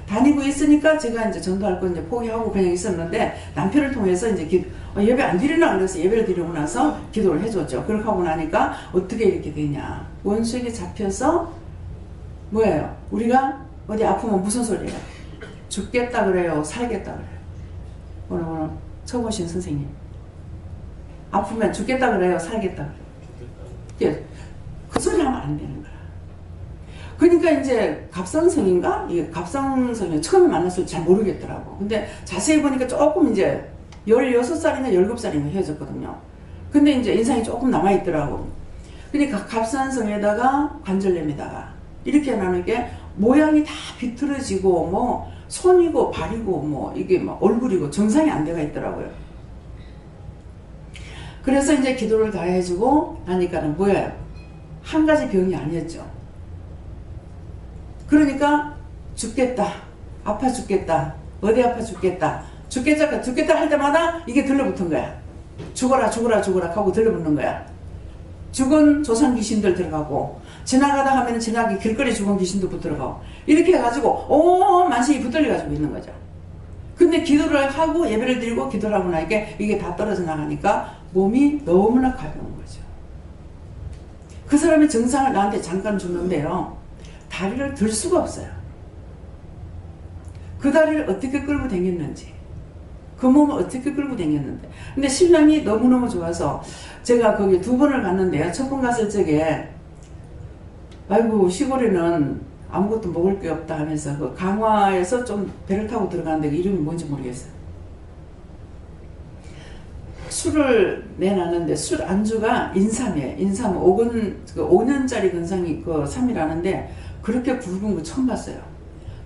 다니고 있으니까 제가 이제 전도할 거 이제 포기하고 그냥 있었는데 남편을 통해서 이제 예배 안 드리나 그래서 예배를 드리고 나서 기도를 해줬죠. 그렇게 하고 나니까 어떻게 이렇게 되냐? 원수에게 잡혀서 뭐예요? 우리가 어디 아프면 무슨 소리예요? 죽겠다 그래요? 살겠다 그래요? 오늘 처음 오신 선생님 아프면 죽겠다 그래요? 살겠다 그래요? 그 소리 하면 안 되는 거야. 그러니까 이제 갑상선인가? 이게 갑상선이 처음에 만났을 때 잘 모르겠더라고. 근데 자세히 보니까 조금 이제 16살이나 17살인가 헤어졌거든요. 근데 이제 인상이 조금 남아있더라고. 그러니까 갑상선에다가 관절염에다가 이렇게 나는 게 모양이 다 비틀어지고 뭐 손이고 발이고 뭐 이게 막 얼굴이고 정상이 안 돼가 있더라고요. 그래서 이제 기도를 다 해주고 나니까는 뭐예요? 한 가지 병이 아니었죠. 그러니까 죽겠다, 아파 죽겠다, 어디 아파 죽겠다, 죽겠다 할 때마다 이게 들러붙은 거야. 죽어라 하고 들러붙는 거야. 죽은 조상 귀신들 들어가고 지나가다 하면 지나기 길거리 죽은 귀신도 붙들어가고 이렇게 해가지고 온 만신이 붙들려가지고 있는 거죠. 근데 기도를 하고 예배를 드리고 기도를 하고 나니까 이게 다 떨어져 나가니까 몸이 너무나 가벼운 거죠. 그 사람의 증상을 나한테 잠깐 줬는데요. 다리를 들 수가 없어요. 그 다리를 어떻게 끌고 다녔는지 그 몸을 어떻게 끌고 다녔는데 근데 신랑이 너무너무 좋아서 제가 거기 2번을 갔는데요. 첫 번 갔을 적에 아이고 시골에는 아무것도 먹을 게 없다 하면서 그 강화에서 좀 배를 타고 들어가는데 그 이름이 뭔지 모르겠어요. 술을 내놨는데 술 안주가 인삼이에요. 인삼 5년짜리 근성이 그 3이라는데 그렇게 굵은 거 처음 봤어요.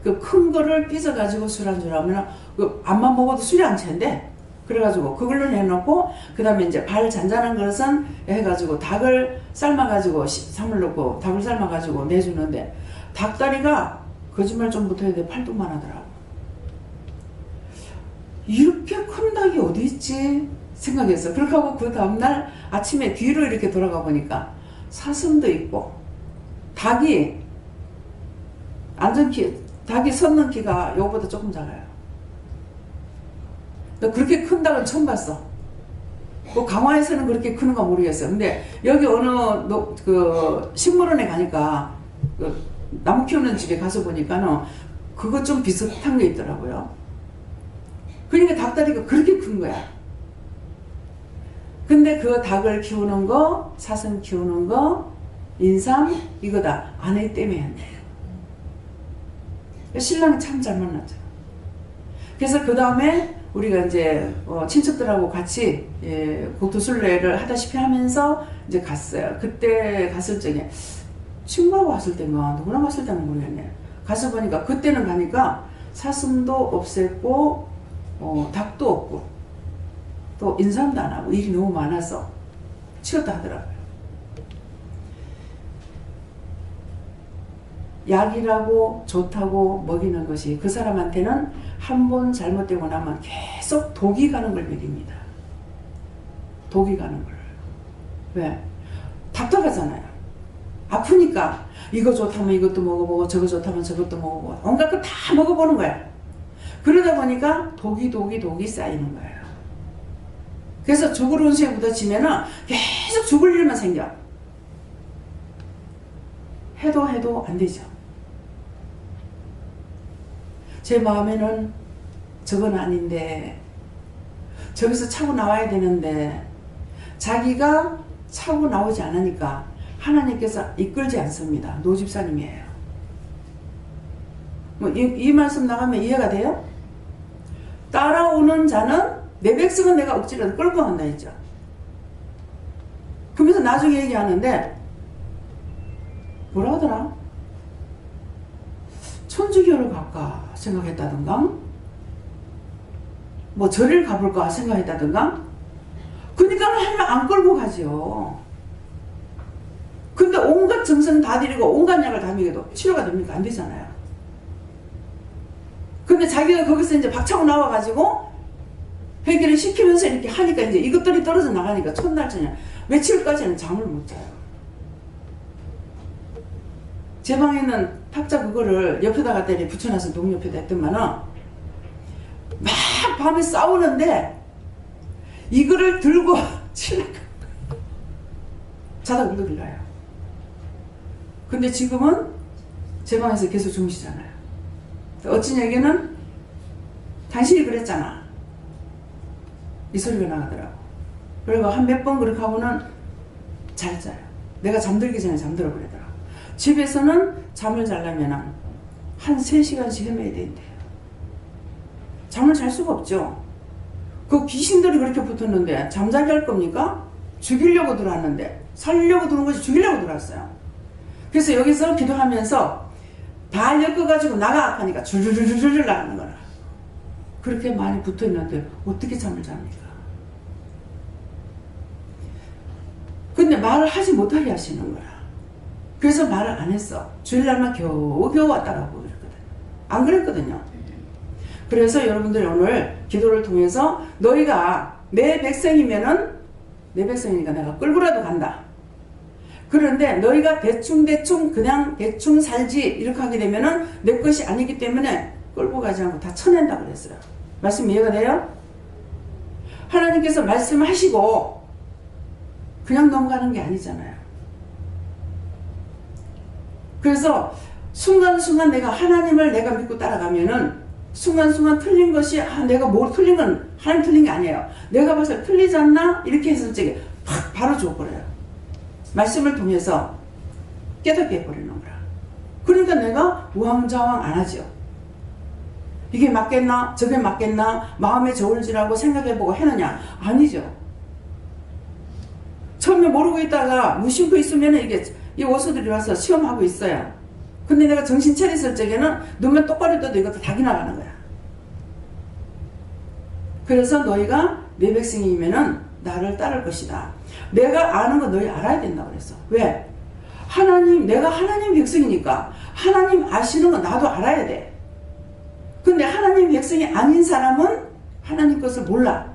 그 큰 거를 삐져가지고 술 안주를 하면 그 앞만 먹어도 술이 안 채는데 그래가지고 그걸로 내놓고 그 다음에 이제 발 잔잔한 것은 해가지고 닭을 삶아가지고 삼을 넣고 닭을 삶아가지고 내주는데 닭다리가 거짓말 좀 못해야 돼 팔뚝만 하더라고. 이렇게 큰 닭이 어디 있지 생각했어. 그렇게 하고 그 다음날 아침에 뒤로 이렇게 돌아가 보니까 사슴도 있고 닭이 닭이 섰는 키가 요거보다 조금 작아요. 나 그렇게 큰 닭은 처음 봤어. 뭐 강화에서는 그렇게 크는가 모르겠어요. 근데 여기 어느 그 식물원에 가니까 그 나무 키우는 집에 가서 보니까는 그거 좀 비슷한 게 있더라고요. 그러니까 닭다리가 그렇게 큰 거야. 근데 그 닭을 키우는 거, 사슴 키우는 거, 인삼 이거다 아내 때문에 한대요. 신랑이 참 잘 만났죠. 그래서 그 다음에 우리가 이제 친척들하고 같이 국토순례를 하다시피 하면서 이제 갔어요. 그때 갔을 적에 친구하고 갔을 때인가 누구랑 갔을 때는 모르겠네. 가서 보니까 그때는 가니까 사슴도 없앴고 닭도 없고 또 인삼도 안 하고 일이 너무 많아서 치웠다 하더라고요. 약이라고 좋다고 먹이는 것이 그 사람한테는 한 번 잘못되고 나면 계속 독이 가는 걸 먹입니다. 독이 가는 걸. 왜? 답답하잖아요. 아프니까 이거 좋다면 이것도 먹어보고 저거 좋다면 저것도 먹어보고 온갖 거 다 먹어보는 거야. 그러다 보니까 독이 쌓이는 거예요. 그래서 죽을 운수에 묻어지면은 계속 죽을 일만 생겨. 해도 안 되죠. 제 마음에는 저건 아닌데 저기서 차고 나와야 되는데 자기가 차고 나오지 않으니까 하나님께서 이끌지 않습니다. 노집사님이에요. 뭐 이 말씀 나가면 이해가 돼요? 따라오는 자는 내 백성은 내가 억지로 끌고 간다 했죠. 그러면서 나중에 얘기하는데 뭐라 하더라? 천주교를 갈까 생각했다던가 뭐 절을 가볼까 생각했다던가 그러니까 하면 안 끌고 가죠. 근데 온갖 정성 다 드리고 온갖 약을 다 먹여도 치료가 됩니까? 안 되잖아요. 근데 자기가 거기서 이제 박차고 나와가지고 해결을 시키면서 이렇게 하니까 이제 이것들이 떨어져 나가니까 첫날 저녁 며칠까지는 잠을 못 자요. 제 방에는 탁자 그거를 옆에다가 때려 붙여놔서 동옆에다 했더만은 막 밤에 싸우는데 이거를 들고 치려고 자다 울고 일어나요. 근데 지금은 제 방에서 계속 주무시잖아요. 어찐 얘기는 당신이 그랬잖아. 이 소리가 나가더라고. 그리고 한 몇 번 그렇게 하고는 잘 자요. 내가 잠들기 전에 잠들어 버리더라고. 집에서는 잠을 자려면 한 3시간씩 헤매야 된대요. 잠을 잘 수가 없죠. 그 귀신들이 그렇게 붙었는데 잠자게 할 겁니까? 죽이려고 들어왔는데 살려고 들어온 것이 죽이려고 들어왔어요. 그래서 여기서 기도하면서 다 엮어가지고 나가 하니까 줄줄줄줄 나가는 거라. 그렇게 많이 붙어있는데 어떻게 잠을 잡니까? 근데 말을 하지 못하게 하시는 거라. 그래서 말을 안 했어. 주일날만 겨우겨우 왔다라고 그랬거든. 안 그랬거든요. 그래서 여러분들 오늘 기도를 통해서 너희가 내 백성이면은 내 백성이니까 내가 끌고라도 간다. 그런데 너희가 대충 그냥 대충 살지 이렇게 하게 되면은 내 것이 아니기 때문에 끌고 가지 않고 다 쳐낸다 그랬어요. 말씀 이해가 돼요? 하나님께서 말씀하시고 그냥 넘어가는 게 아니잖아요. 그래서 순간순간 내가 하나님을 내가 믿고 따라가면은 순간순간 틀린 것이 내가 뭐 틀린 건 하나님 틀린 게 아니에요. 내가 봐서 틀리지 않나? 이렇게 했을 적에 팍 바로 줘버려요. 말씀을 통해서 깨닫게 해버리는 거라. 그러니까 내가 우왕좌왕 안 하죠. 이게 맞겠나? 저게 맞겠나? 마음에 좋을지라고 생각해보고 해느냐? 아니죠. 처음에 모르고 있다가 무심코 있으면 이게 이 원수들이 와서 시험하고 있어요. 근데 내가 정신 차렸을 적에는 눈만 똑바로 떠도 이것도 다 지나가는 거야. 그래서 너희가 내 백성이면은 나를 따를 것이다. 내가 아는 거 너희 알아야 된다고 그랬어. 왜? 내가 하나님 백성이니까 하나님 아시는 거 나도 알아야 돼. 근데 하나님 백성이 아닌 사람은 하나님 것을 몰라.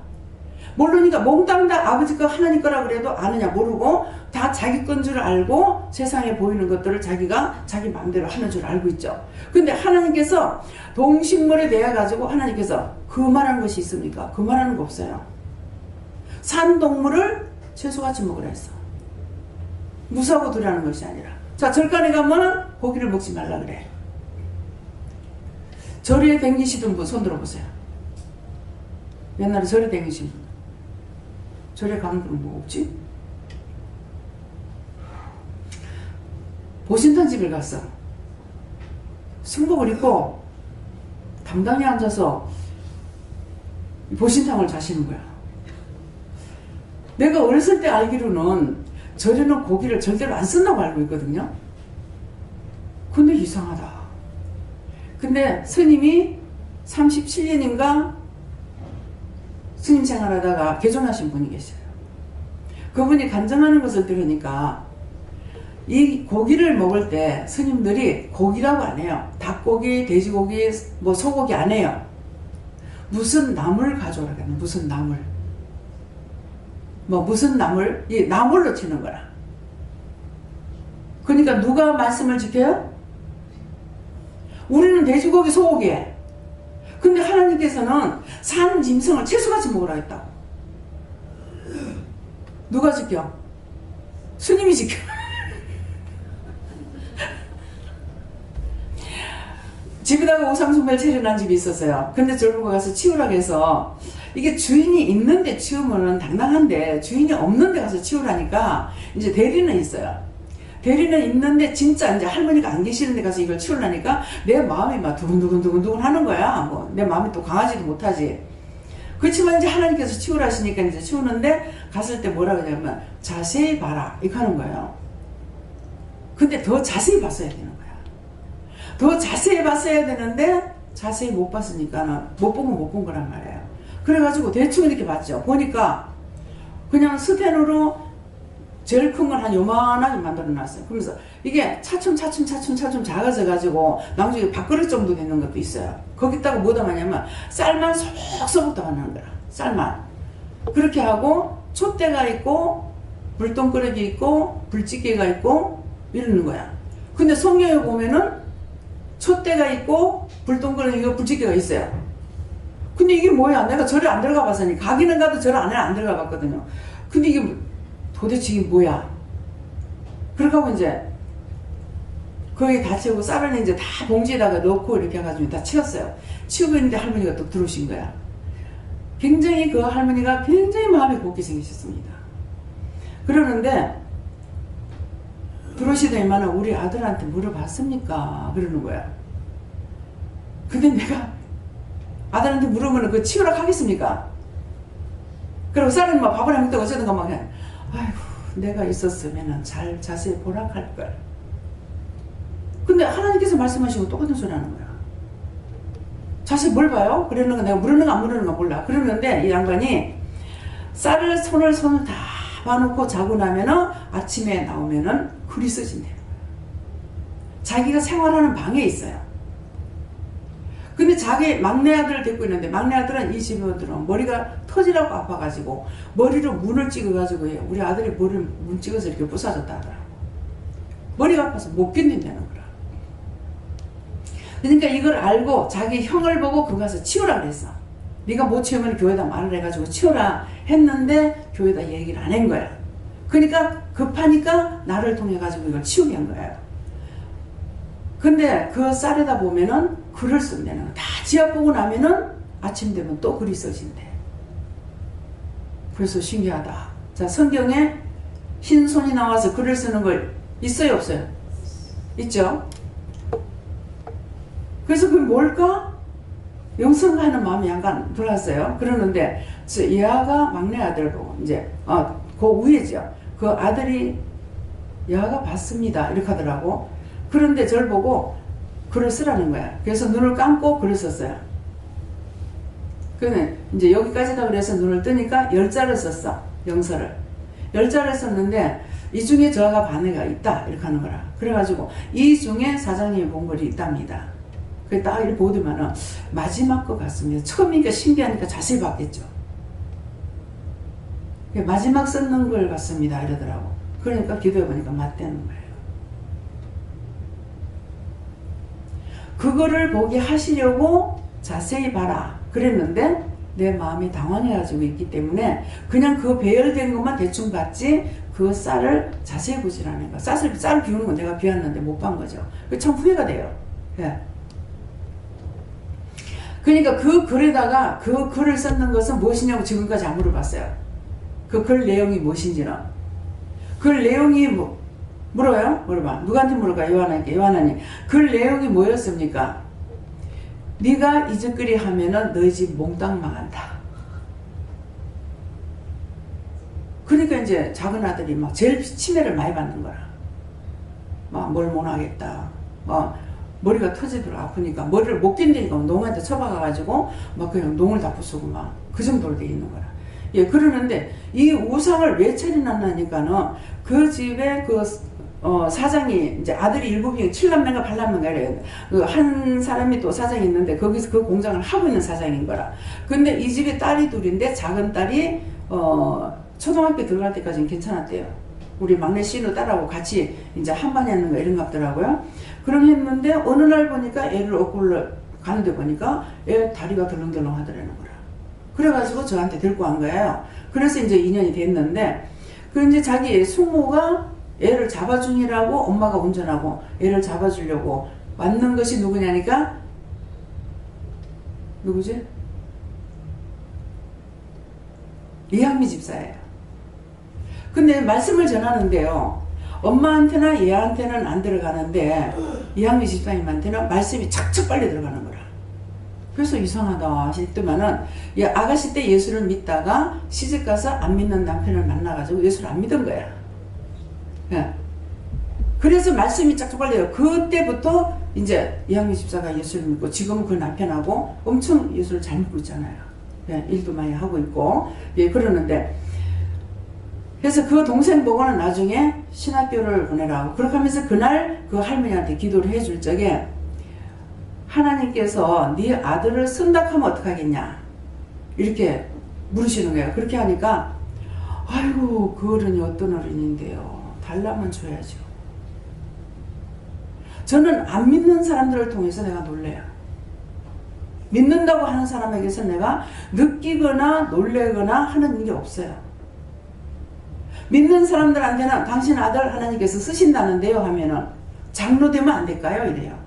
모르니까 몽땅 다 아버지 거 하나님 거라 그래도 아느냐 모르고 다 자기 건 줄 알고 세상에 보이는 것들을 자기가 자기 마음대로 하는 줄 알고 있죠. 근데 하나님께서 동식물에 대해 가지고 하나님께서 그만한 것이 있습니까? 그만하는 거 없어요. 산동물을 채소같이 먹으라 했어. 무사고 두려는 것이 아니라. 자, 절간에 가면 고기를 먹지 말라 그래. 절에 댕기시던 분 손 들어보세요. 옛날에 절에 댕기신 분. 절에 가는 분은 뭐 없지? 보신탕 집을 갔어. 승복을 입고 담당에 앉아서 보신탕을 자시는 거야. 내가 어렸을 때 알기로는 절에는 고기를 절대로 안 쓴다고 알고 있거든요. 근데 이상하다. 근데 스님이 37년인가 스님 생활하다가 개종하신 분이 계셔요. 그분이 간증하는 것을 들으니까 이 고기를 먹을 때 스님들이 고기라고 안 해요. 닭고기, 돼지고기, 뭐 소고기 안 해요. 무슨 나물 가져오라 그러는 무슨 나물. 뭐 무슨 나물? 이 나물로 치는 거라. 그러니까 누가 말씀을 지켜요? 우리는 돼지고기, 소고기에. 근데 하나님께서는 산 짐승을 채소같이 먹으라 했다고. 누가 지켜? 스님이 지켜. 집에다가 우상숭배를 차려놓은 집이 있었어요. 근데 저를 보고 가서 치우라고 해서, 이게 주인이 있는데 치우면 당당한데 주인이 없는데 가서 치우라니까 이제 대리는 있어요. 대리는 있는데 진짜 이제 할머니가 안 계시는데 가서 이걸 치우라니까 내 마음이 막 두근두근 하는 거야. 뭐 내 마음이 또 강하지도 못하지. 그렇지만 이제 하나님께서 치우라 하시니까 이제 치우는데 갔을 때 뭐라 그러냐면 자세히 봐라 이렇게 하는 거예요. 근데 더 자세히 봤어야 되는 거야. 더 자세히 봤어야 되는데 자세히 못 봤으니까 못 본 건 못 본 거란 말이에요. 그래가지고 대충 이렇게 봤죠. 보니까 그냥 스텐으로 제일 큰 건 한 요만하게 만들어 놨어요. 그러면서 이게 차츰 작아져가지고 나중에 밥그릇 정도 되는 것도 있어요. 거기다가 뭐 담았냐면 쌀만 소복소복 담아놓는 거야. 쌀만. 그렇게 하고 촛대가 있고 불똥그릇이 있고 불찌개가 있고 이러는 거야. 근데 성경에 보면은 촛대가 있고 불똥그릇이고 불찌개가 있어요. 근데 이게 뭐야? 내가 절에 안 들어가 봤으니 가기는 가도 절 안에 안 들어가 봤거든요. 근데 이게 도대체 이게 뭐야? 그렇게 하고 이제 거기 다 채우고 쌀을 이제 다 봉지에다가 넣고 이렇게 해가지고 다 치웠어요. 치우고 있는데 할머니가 또 들어오신 거야. 굉장히 그 할머니가 굉장히 마음이 곱게 생기셨습니다. 그러는데 들어오시더니만 우리 아들한테 물어봤습니까? 그러는 거야. 근데 내가 아들한테 물으면 그 치우라고 하겠습니까? 그리고 쌀은 막 밥을 안 먹다가 어쩌든가 막 해. 아이고 내가 있었으면 잘 자세히 보라 할걸. 근데 하나님께서 말씀하시고 똑같은 소리 하는 거야. 자세히 뭘 봐요? 그러는 거 내가 물으는 거 안 물으는 거 몰라. 그러는데 이 양반이 쌀을 손을 다 봐놓고 자고 나면은 아침에 나오면은 글이 써진대요. 자기가 생활하는 방에 있어요. 근데 자기 막내 아들을 데리고 있는데 막내 아들은 이 집에 들어오면 머리가 터지라고 아파가지고 머리로 문을 찍어가지고 해요. 우리 아들이 머리를 문 찍어서 이렇게 부사졌다 하더라고. 머리가 아파서 못 견딘다는 거라. 그러니까 이걸 알고 자기 형을 보고 그거 가서 치우라 그랬어. 네가 못 치우면 교회에다 말을 해가지고 치우라 했는데 교회에다 얘기를 안 한 거야. 그러니까 급하니까 나를 통해 가지고 이걸 치우게 한 거예요. 근데 그 쌀에다 보면은 글을 쓴다는 거야. 다 지압 보고 나면은 아침 되면 또 글이 써진대. 그래서 신기하다. 자, 성경에 흰손이 나와서 글을 쓰는 거 있어요, 없어요? 있죠? 그래서 그게 뭘까? 영성하는 마음이 약간 들어왔어요. 그러는데 예아가 막내 아들 보고 이제 그 위에죠. 그 아들이 예아가 봤습니다. 이렇게 하더라고. 그런데 저를 보고 글을 쓰라는 거야. 그래서 눈을 감고 글을 썼어요. 그는 이제 여기까지다 그래서 눈을 뜨니까 10자를 썼어. 영서를. 10자를 썼는데 이 중에 저가 반해가 있다. 이렇게 하는 거라. 그래가지고 이 중에 사장님이 본 글이 있답니다. 그래 딱 이렇게 보더만은 마지막 것 같습니다. 처음이니까 신기하니까 자세히 봤겠죠. 마지막 썼는 걸 같습니다. 이러더라고. 그러니까 기도해보니까 맞다는 거예요. 그거를 보게 하시려고 자세히 봐라 그랬는데 내 마음이 당황해가지고 있기 때문에 그냥 그 배열된 것만 대충 봤지 그 쌀을 자세히 보질 않은 거야. 쌀을 비우는 건 내가 비웠는데 못 본 거죠. 참 후회가 돼요. 예. 그러니까 그 글에다가 그 글을 썼는 것은 무엇이냐고 지금까지 안 물어봤어요. 그 글 내용이 무엇인지는. 글 내용이 물어요? 물어봐. 누구한테 물어봐? 요한에게. 요한님. 글 내용이 뭐였습니까? 네가 이 짓거리 하면은 너희 집 몽땅 망한다. 그러니까 이제 작은 아들이 막 제일 치매를 많이 받는 거라. 막 뭘 못 하겠다. 머리가 터지도록 아프니까 머리를 못 견디니까 농한테 처박아가지고 막 그냥 농을 다 부수고 막 그 정도로 돼 있는 거라. 예, 그러는데 이 우상을 왜 차려놨냐니까는 그 집에 사장이 이제 아들이 7명, 7남매가 8남매가 이래요. 한 사람이 또 사장이 있는데 거기서 그 공장을 하고 있는 사장인 거라. 근데 이 집에 딸이 둘인데 작은 딸이 초등학교 들어갈 때까지는 괜찮았대요. 우리 막내 씨노 딸하고 같이 이제 한반에 하는 거 이런 것 같더라고요. 그럼 했는데 어느 날 보니까 애를 업고 가는데 보니까 애 다리가 덜렁덜렁 하더라는 거라. 그래가지고 저한테 데리고 간 거예요. 그래서 이제 2년이 됐는데 그 이제 자기 숙모가 애를 잡아주니라고 엄마가 운전하고 애를 잡아주려고 왔는 것이 누구냐니까 누구지? 이항미 집사예요. 근데 말씀을 전하는데요, 엄마한테나 얘한테는 안 들어가는데 이항미 집사님한테는 말씀이 착착 빨리 들어가는 거라. 그래서 이상하다 싶더만은 아가씨 때 예수를 믿다가 시집가서 안 믿는 남편을 만나가지고 예수를 안 믿은 거야. 예. 그래서 말씀이 착착 빨리 그때부터 이제 이항미 집사가 예수를 믿고 지금은 그 남편하고 엄청 예수를 잘 믿고 있잖아요. 예, 일도 많이 하고 있고. 예, 그러는데 그래서 그 동생 보고는 나중에 신학교를 보내라고 그렇게 하면서 그날 그 할머니한테 기도를 해줄 적에 하나님께서 네 아들을 선닥하면 어떡하겠냐 이렇게 물으시는 거예요. 그렇게 하니까 아이고 그 어른이 어떤 어른인데요, 달라면 줘야죠. 저는 안 믿는 사람들을 통해서 내가 놀래요. 믿는다고 하는 사람에게서 내가 느끼거나 놀래거나 하는 게 없어요. 믿는 사람들한테는 당신 아들 하나님께서 쓰신다는데요 하면은 장로 되면 안 될까요? 이래요.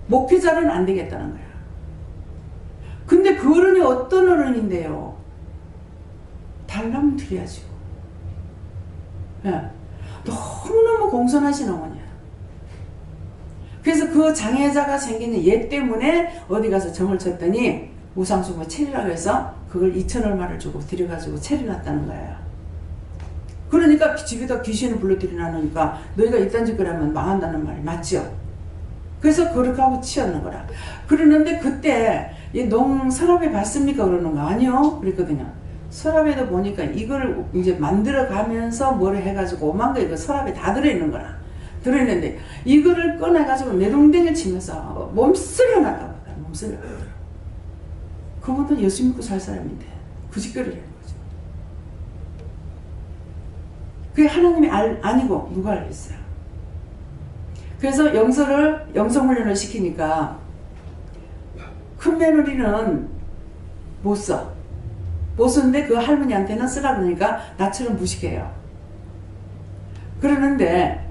목회자는 안 되겠다는 거야. 근데 그 어른이 어떤 어른인데요, 달라면 드려야죠. 예. 너무너무 공손하신 어머니야. 그래서 그 장애자가 생긴 얘 때문에 어디 가서 점을 쳤더니 우상숭배 체리라고 해서 그걸 2,000얼마를 주고 들여가지고 체리났다는 거예요. 그러니까 집에다 귀신을 불러들이나니까 너희가 이딴 짓을 하면 망한다는 말이 맞죠? 그래서 그렇게 하고 치웠는 거라. 그러는데 그때 이 서랍에 봤습니까? 그러는 거 아니요. 그랬거든요. 서랍에도 보니까 이걸 이제 만들어 가면서 뭐를 해가지고 오만 거 이거 서랍에 다 들어있는 거라. 들어있는데 이거를 꺼내가지고 내동댕이를 치면서 몸쓰려 놨다고 하더라. 몸쓰려. 그분도 예수 믿고 살 사람인데 그 짓거리를 하는 거죠. 그게 하나님이 아니고 누가 알겠어요. 그래서 영성훈련을 시키니까 큰 며느리는 못 써. 못 쓰는데 그 할머니한테는 쓰라 그러니까 나처럼 무식해요. 그러는데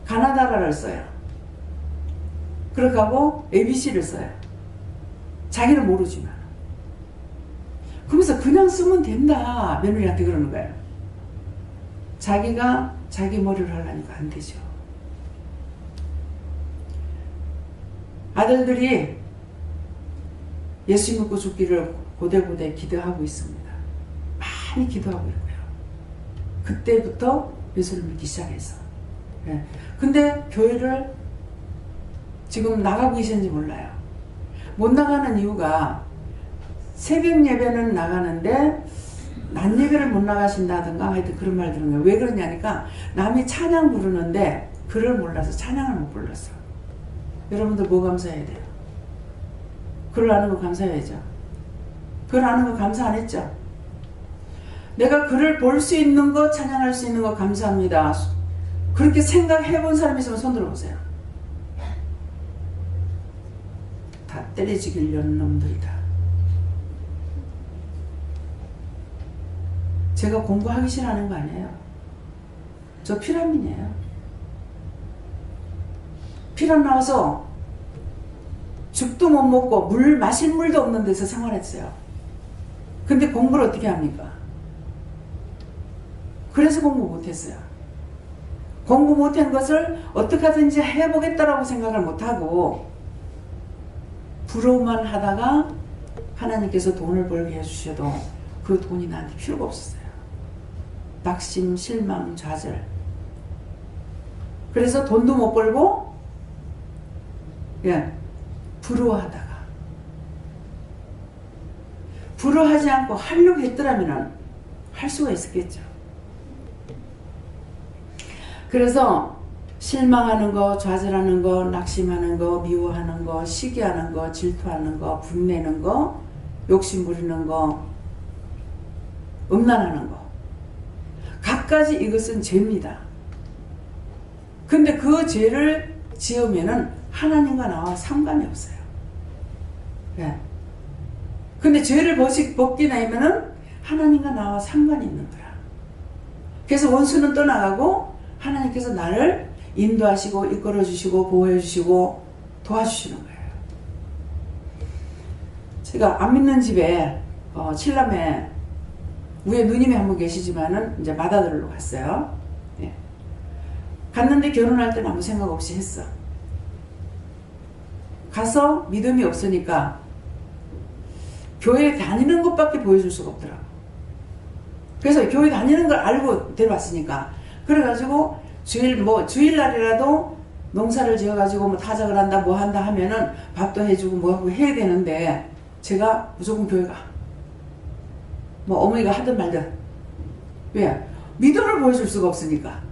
가나다라를 써요. 그렇게 하고 ABC를 써요. 자기는 모르지만. 그러면서 그냥 쓰면 된다 며느리한테 그러는 거예요. 자기가 자기 머리를 하려니까 안 되죠. 아들들이 예수 믿고 죽기를 고대고대 기도하고 있습니다. 많이 기도하고 있고요. 그때부터 예수를 믿기 시작해서. 예. 근데 교회를 지금 나가고 계시는지 몰라요. 못 나가는 이유가 새벽 예배는 나가는데 낮 예배를 못 나가신다든가 하여튼 그런 말 들은 거예요. 왜 그러냐니까 남이 찬양 부르는데 글을 몰라서 찬양을 못 불렀어. 여러분들 뭐 감사해야 돼요? 글 아는 거 감사해야죠. 글 아는 거 감사 안 했죠? 내가 글을 볼 수 있는 거, 찬양할 수 있는 거 감사합니다. 그렇게 생각해 본 사람 있으면 손 들어보세요. 다 때려지길 연 놈들이다. 제가 공부하기 싫어하는 거 아니에요. 저 피라민이에요. 피란 나와서 죽도 못 먹고 마실 물도 없는 데서 생활했어요. 근데 공부를 어떻게 합니까? 그래서 공부 못했어요. 공부 못한 것을 어떻게 하든지 해보겠다라고 생각을 못하고 부러움만 하다가 하나님께서 돈을 벌게 해주셔도 그 돈이 나한테 필요가 없었어요. 낙심, 실망, 좌절. 그래서 돈도 못 벌고 부러워하다가 부러워하지 않고 하려고 했더라면 할 수가 있었겠죠. 그래서 실망하는 거, 좌절하는 거, 낙심하는 거, 미워하는 거, 시기하는 거, 질투하는 거, 분내는 거, 욕심 부리는 거, 음란하는 거, 갖가지 이것은 죄입니다. 근데 그 죄를 지으면은 하나님과 나와 상관이 없어요. 예. 근데 죄를 벗기 나면은 하나님과 나와 상관이 있는 거야. 그래서 원수는 떠나가고 하나님께서 나를 인도하시고 이끌어 주시고 보호해 주시고 도와주시는 거예요. 제가 안 믿는 집에 칠남에 위에 누님이 한 분 계시지만은 이제 맏아들로 갔어요. 예. 갔는데 결혼할 때는 아무 생각 없이 했어. 가서 믿음이 없으니까 교회 다니는 것밖에 보여줄 수가 없더라고. 그래서 교회 다니는 걸 알고 데려왔으니까 그래가지고 주일날이라도 농사를 지어가지고 뭐 타작을 한다 뭐 한다 하면은 밥도 해주고 뭐하고 해야 되는데 제가 무조건 교회 가. 뭐 어머니가 하든 말든. 왜? 믿음을 보여줄 수가 없으니까.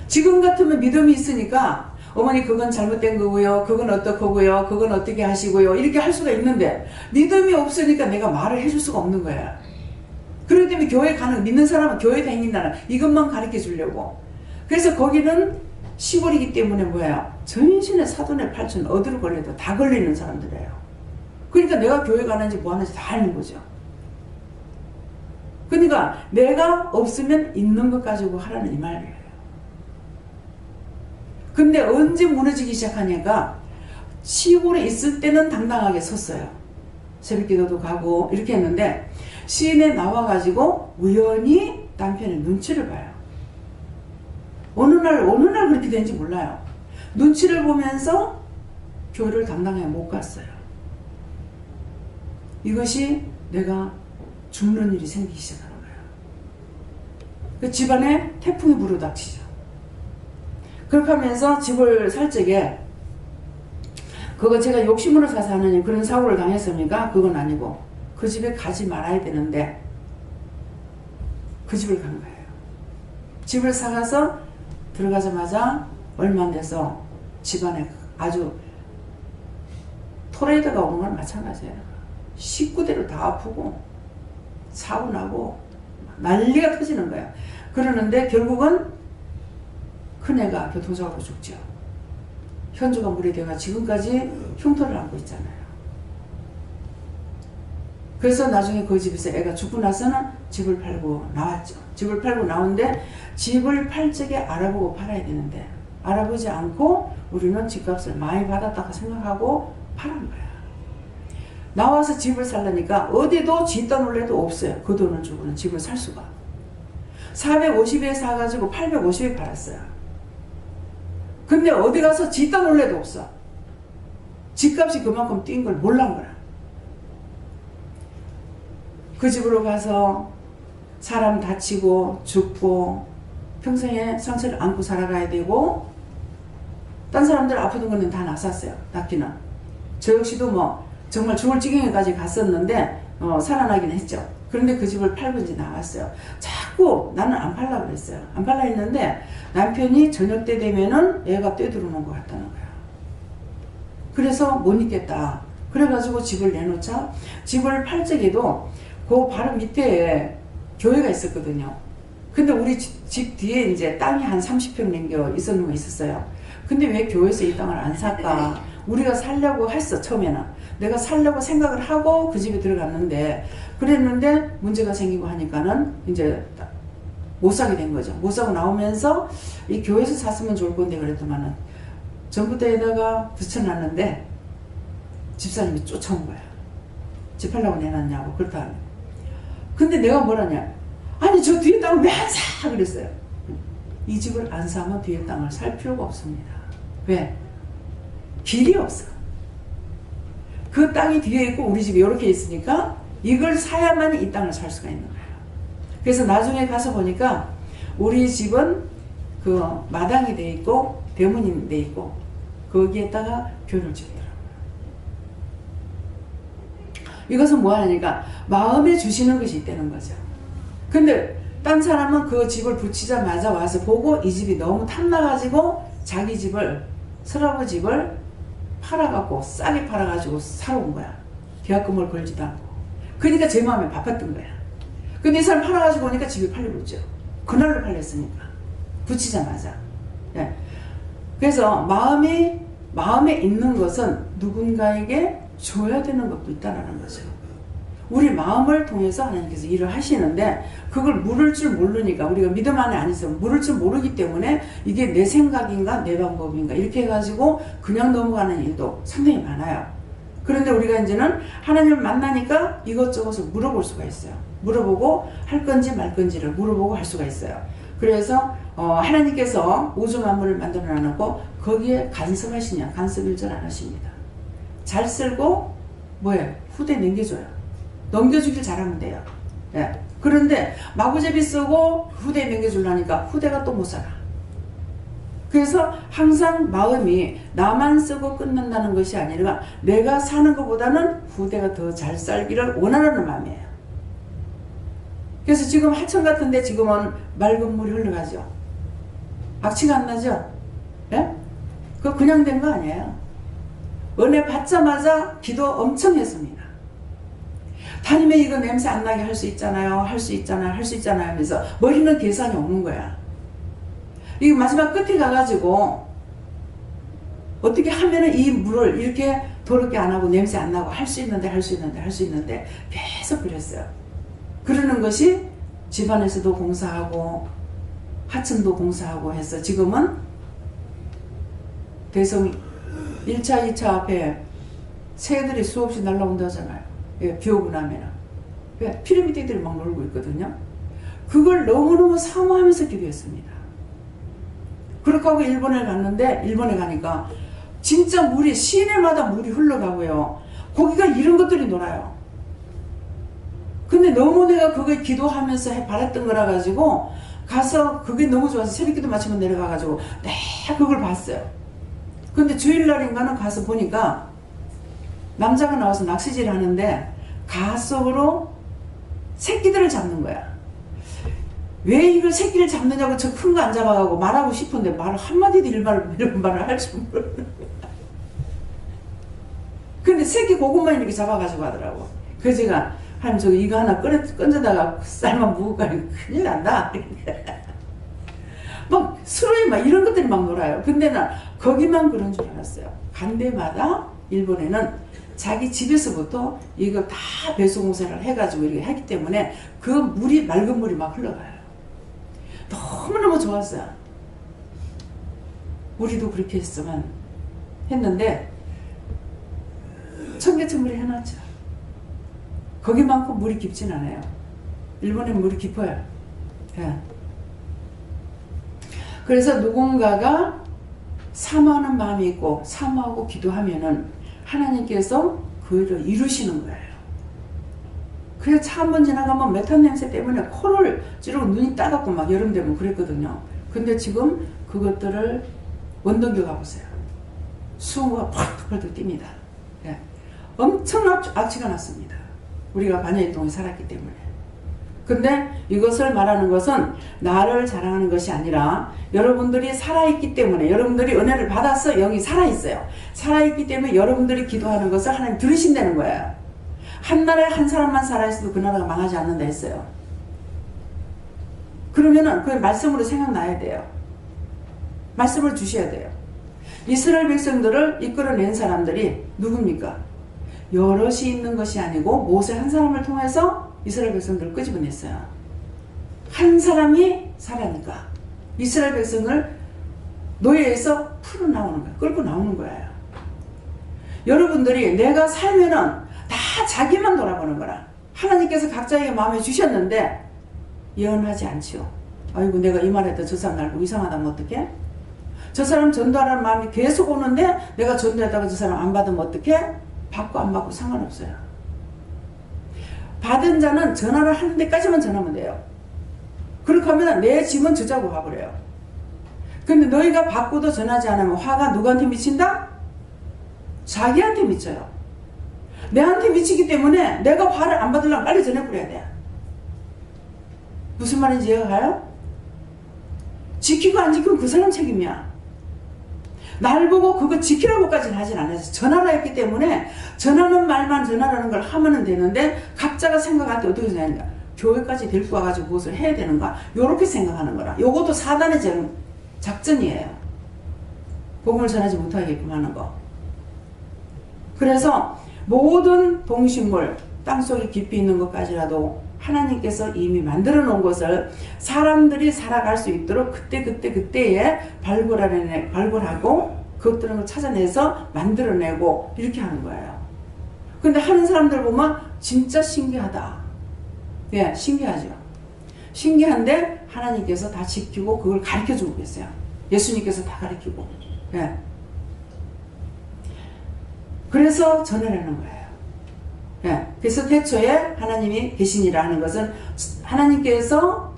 지금 같으면 믿음이 있으니까 어머니 그건 잘못된 거고요. 그건 어떻고요. 그건 어떻게 하시고요. 이렇게 할 수가 있는데 믿음이 없으니까 내가 말을 해줄 수가 없는 거야. 그렇기 때문에 교회 가는 믿는 사람은 교회 다닌다는 이것만 가르쳐 주려고. 그래서 거기는 시골이기 때문에 뭐예요? 전신에 사돈의 팔촌 어디로 걸려도 다 걸리는 사람들이에요. 그러니까 내가 교회 가는지 뭐 하는지 다 아는 거죠. 그러니까 내가 없으면 있는 것 가지고 하라는 이 말이에요. 근데 언제 무너지기 시작하냐가 시골에 있을 때는 당당하게 섰어요. 새벽기도도 가고 이렇게 했는데 시내 나와가지고 우연히 남편의 눈치를 봐요. 어느 날 그렇게 된지 몰라요. 눈치를 보면서 교회를 당당하게 못 갔어요. 이것이 내가 죽는 일이 생기기 시작하는 거예요. 그 집안에 태풍이 불어닥치죠. 그렇게 하면서 집을 살 적에 그거 제가 욕심으로 사서 하느니 그런 사고를 당했습니까? 그건 아니고 그 집에 가지 말아야 되는데 그 집을 간 거예요. 집을 사가서 들어가자마자 얼마 안 돼서 집안에 아주 토레이드가 오는 건 마찬가지예요. 식구대로 다 아프고 사고 나고 난리가 터지는 거예요. 그러는데 결국은 큰애가 교통사고로 죽죠. 현주가 물이 돼가 지금까지 흉터를 안고 있잖아요. 그래서 나중에 그 집에서 애가 죽고 나서는 집을 팔고 나왔죠. 집을 팔고 나오는데 집을 팔 적에 알아보고 팔아야 되는데 알아보지 않고 우리는 집값을 많이 받았다고 생각하고 팔은 거야. 나와서 집을 살려니까 어디도 쥐다 놀래도 없어요. 그 돈을 주고는 집을 살 수가. 450에 사가지고 850에 팔았어요. 근데 어디 가서 쥐다 놀래도 없어. 집값이 그만큼 뛴 걸 몰란 거야. 그 집으로 가서 사람 다치고 죽고 평생에 상처를 안고 살아가야 되고 딴 사람들 아프던 거는 다 났었어요. 낫기는. 저 역시도 뭐 정말 죽을 지경에까지 갔었는데 살아나긴 했죠. 그런데 그 집을 팔고 이제 나왔어요. 자꾸 나는 안 팔라 그랬어요. 안 팔라 했는데 남편이 저녁 때 되면은 애가 떼들어오는 것 같다는 거야. 그래서 못 있겠다. 그래가지고 집을 내놓자 집을 팔 적에도 그 바로 밑에 교회가 있었거든요. 근데 우리 집 뒤에 이제 땅이 한 30평 남겨 있었는 거 있었어요. 근데 왜 교회에서 이 땅을 안 살까? 우리가 살려고 했어. 처음에는 내가 살려고 생각을 하고 그 집에 들어갔는데 그랬는데 문제가 생기고 하니까는 이제 못 사게 된 거죠. 못 사고 나오면서 이 교회에서 샀으면 좋을 건데 그랬더만은 전부터에다가 붙여놨는데 집사님이 쫓아온 거야. 집 팔라고 내놨냐고. 그렇다 하면. 근데 내가 뭐라냐. 아니 저 뒤에 땅을 왜 안 사? 그랬어요. 이 집을 안 사면 뒤에 땅을 살 필요가 없습니다. 왜? 길이 없어. 그 땅이 뒤에 있고 우리 집이 이렇게 있으니까 이걸 사야만 이 땅을 살 수가 있는 거예요. 그래서 나중에 가서 보니까 우리 집은 그 마당이 돼 있고 대문이 돼 있고 거기에다가 교회를 지었더라고요. 이것은 뭐 하냐니까 마음에 주시는 것이 있다는 거죠. 근데 딴 사람은 그 집을 붙이자마자 와서 보고 이 집이 너무 탐나가지고 자기 집을 서라부 집을 팔아갖고 싸게 팔아가지고 사러 온 거야. 계약금을 걸지도 않고. 그러니까 제 마음에 바빴던 거야. 근데 이 사람 팔아가지고 오니까 집이 팔리고 있죠. 그날로 팔렸으니까. 붙이자마자. 네. 그래서 마음에 있는 것은 누군가에게 줘야 되는 것도 있다는 거죠. 우리 마음을 통해서 하나님께서 일을 하시는데 그걸 물을 줄 모르니까 우리가 믿음 안에 안 있으면 물을 줄 모르기 때문에 이게 내 생각인가 내 방법인가 이렇게 해가지고 그냥 넘어가는 일도 상당히 많아요. 그런데 우리가 이제는 하나님을 만나니까 이것저것을 물어볼 수가 있어요. 물어보고 할 건지 말 건지를 물어보고 할 수가 있어요. 그래서 하나님께서 우주 만물을 만들어 놔놓고 거기에 간섭하시냐? 간섭 일절 안 하십니다. 잘 쓸고 뭐예요? 후대 넘겨줘요. 넘겨주길 잘하면 돼요. 예. 그런데 마구잡이 쓰고 후대에 넘겨주려니까 후대가 또 못 살아. 그래서 항상 마음이 나만 쓰고 끝난다는 것이 아니라 내가 사는 것보다는 후대가 더 잘 살기를 원하는 마음이에요. 그래서 지금 하천 같은데 지금은 맑은 물이 흘러가죠. 악취가 안 나죠? 예? 그거 그냥 된 거 아니에요. 은혜 받자마자 기도 엄청 했습니다. 다니면 이거 냄새 안 나게 할 수 있잖아요. 할 수 있잖아요. 할 수 있잖아요 하면서 머리는 계산이 오는 거야. 이거 마지막 끝에 가가지고 어떻게 하면은 이 물을 이렇게 더럽게 안 하고 냄새 안 나고 할 수 있는데 할 수 있는데 할 수 있는데 계속 그랬어요. 그러는 것이 집안에서도 공사하고 하천도 공사하고 해서 지금은 대성 1차 2차 앞에 새들이 수없이 날라온다 하잖아요. 예, 비 오고 나면은. 예, 피라미드들이 막 놀고 있거든요. 그걸 너무너무 사모하면서 기도했습니다. 그렇게 하고 일본에 갔는데 일본에 가니까 진짜 물이 시내마다 물이 흘러가고요. 거기가 이런 것들이 놀아요. 근데 너무 내가 그걸 기도하면서 바랬던 거라 가지고 가서 그게 너무 좋아서 새벽기도 마치면 내려가 가지고 내가 그걸 봤어요. 근데 주일날인가는 가서 보니까 남자가 나와서 낚시질 하는데 가속으로 새끼들을 잡는 거야. 왜 이걸 새끼를 잡느냐고 저 큰 거 안 잡아가고 말하고 싶은데 말을 한마디도 이런 말을 할 줄 모르는 거야. 근데 새끼 그것만 이렇게 잡아가지고 하더라고. 그래서 제가 하나님 저 이거 하나 건져다가 쌀만 묵을까 큰일 난다. 막 수로에 막 이런 것들이 막 놀아요. 근데 난 거기만 그런 줄 알았어요. 간 데마다 일본에는 자기 집에서부터 이거 다 배수공사를 해가지고 이렇게 하기 때문에 그 물이 맑은 물이 막 흘러가요. 너무너무 좋았어요. 우리도 그렇게 했는데 청계천물에 해놨죠. 거기만큼 물이 깊진 않아요. 일본엔 물이 깊어요. 예. 그래서 누군가가 사모하는 마음이 있고 사모하고 기도하면은 하나님께서 그 일을 이루시는 거예요. 그래서 차 한 번 지나가면 메탄 냄새 때문에 코를 찌르고 눈이 따갑고 막 여름 되면 그랬거든요. 근데 지금 그것들을 원동교 가보세요. 수온과 펄펄 뜁니다. 예. 엄청난 악취가 났습니다. 우리가 반야의 동에 살았기 때문에. 근데 이것을 말하는 것은 나를 자랑하는 것이 아니라 여러분들이 살아있기 때문에 여러분들이 은혜를 받아서 영이 살아있어요. 살아있기 때문에 여러분들이 기도하는 것을 하나님 들으신다는 거예요. 한 나라에 한 사람만 살아있어도 그 나라가 망하지 않는다 했어요. 그러면은 그 말씀으로 생각나야 돼요. 말씀을 주셔야 돼요. 이스라엘 백성들을 이끌어낸 사람들이 누굽니까? 여럿이 있는 것이 아니고 모세 한 사람을 통해서 이스라엘 백성들을 끄집어냈어요. 한 사람이 살아니까 이스라엘 백성을 노예에서 풀어 나오는 거예요. 끌고 나오는 거예요. 여러분들이 내가 살면은 다 자기만 돌아보는 거라. 하나님께서 각자에게 마음에 주셨는데 예언하지 않지요. 아이고 내가 이 말했다 저 사람 알고 이상하다면 어떡해? 저 사람 전도하라는 마음이 계속 오는데 내가 전도했다가 저 사람 안 받으면 어떡해? 받고 안 받고 상관없어요. 받은 자는 전화를 하는 데까지만 전하면 돼요. 그렇게 하면 내 짐은 저자고 가버려요. 근데 너희가 받고도 전하지 않으면 화가 누구한테 미친다? 자기한테 미쳐요. 내한테 미치기 때문에 내가 화를 안 받으려면 빨리 전해버려야 돼. 무슨 말인지 이해가 가요? 지키고 안 지키면 그 사람 책임이야. 날 보고 그거 지키라고까지는 하진 않았어요. 전하라 했기 때문에 전하는 말만 전하라는 걸 하면 되는데 각자가 생각할 때 어떻게 생각하는가? 교회까지 데리고 와가지고 무엇을 해야 되는가? 요렇게 생각하는 거라. 요것도 사단의 작전이에요. 복음을 전하지 못하게끔 하는 거. 그래서 모든 동식물, 땅속에 깊이 있는 것까지라도 하나님께서 이미 만들어 놓은 것을 사람들이 살아갈 수 있도록 그때에 발굴하고 그것들을 찾아내서 만들어내고 이렇게 하는 거예요. 근데 하는 사람들 보면 진짜 신기하다. 예, 신기하죠. 신기한데 하나님께서 다 지키고 그걸 가르쳐주고 계세요. 예수님께서 다 가르치고. 예. 그래서 전해라는 거예요. 예. 그래서 태초에 하나님이 계시니라 하는 것은 하나님께서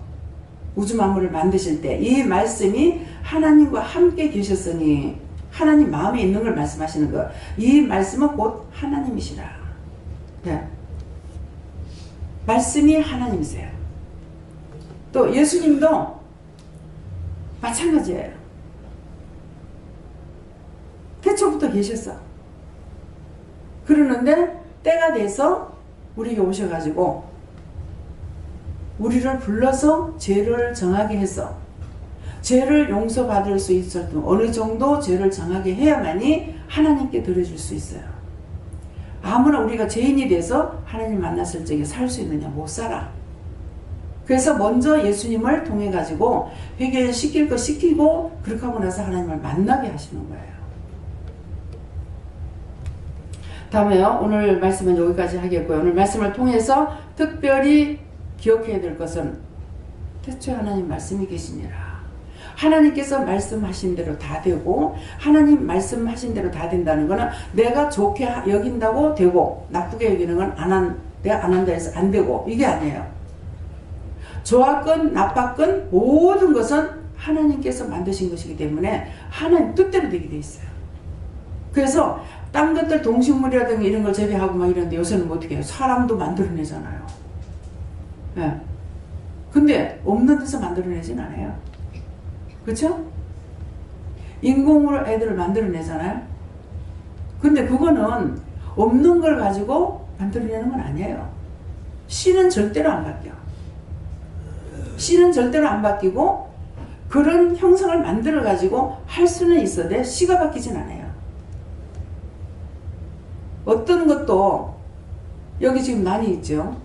우주 만물을 만드실 때 이 말씀이 하나님과 함께 계셨으니 하나님 마음에 있는 걸 말씀하시는 거. 이 말씀은 곧 하나님이시라. 예. 말씀이 하나님이세요. 또 예수님도 마찬가지예요. 태초부터 계셨어. 그러는데 때가 돼서 우리에게 오셔가지고 우리를 불러서 죄를 정하게 해서 죄를 용서받을 수 있을 때 어느 정도 죄를 정하게 해야만이 하나님께 드려줄 수 있어요. 아무나 우리가 죄인이 돼서 하나님 만났을 적에 살 수 있느냐? 못 살아. 그래서 먼저 예수님을 통해 가지고 회개를 시킬 거 시키고 그렇게 하고 나서 하나님을 만나게 하시는 거예요. 다음에요. 오늘 말씀은 여기까지 하겠고요. 오늘 말씀을 통해서 특별히 기억해야 될 것은 태초에 하나님 말씀이 계시니라. 하나님께서 말씀하신 대로 다 되고 하나님 말씀하신 대로 다 된다는 거는 내가 좋게 여긴다고 되고 나쁘게 여기는 건 내가 안 한다 해서 안 되고 이게 아니에요. 좋았건 나빴건 모든 것은 하나님께서 만드신 것이기 때문에 하나님 뜻대로 되게 돼 있어요. 그래서 딴 것들 동식물이라든가 이런 걸 재배하고 막 이러는데 요새는 뭐 어떻게 해요? 사람도 만들어내잖아요. 예. 근데 없는 데서 만들어내진 않아요. 그렇죠? 인공으로 애들을 만들어내잖아요. 근데 그거는 없는 걸 가지고 만들어내는 건 아니에요. 씨는 절대로 안 바뀌어. 씨는 절대로 안 바뀌고 그런 형상을 만들어 가지고 할 수는 있어도 씨가 바뀌진 않아요. 어떤 것도 여기 지금 난이 있죠.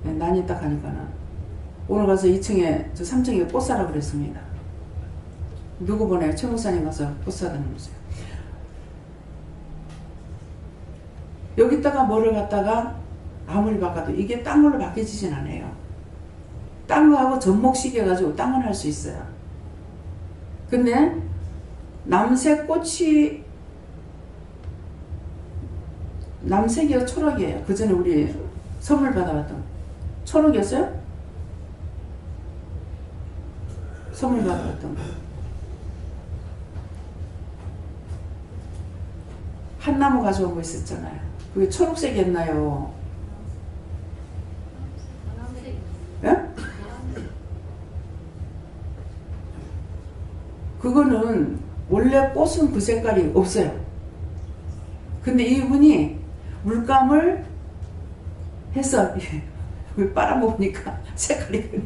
네, 난이 딱 하니까는 오늘 가서 2층에 저 3층에 꽃 사라 그랬습니다. 누구 보내요? 최 목사님 가서 꽃 사다 놓으세요. 여기다가 뭐를 갖다가 아무리 바꿔도 이게 딴 걸로 바뀌지진 않아요. 딴 거하고 접목시켜 가지고 딴 건 할 수 있어요. 근데 남색 꽃이 남색이요 초록이에요. 그 전에 우리 선물 받아왔던 초록이었어요? 선물 받아왔던 거. 한나무 가져온 거 있었잖아요. 그게 초록색이었나요? 예? 그거는 원래 꽃은 그 색깔이 없어요. 근데 이분이 물감을 해서 빨아먹으니까 색깔이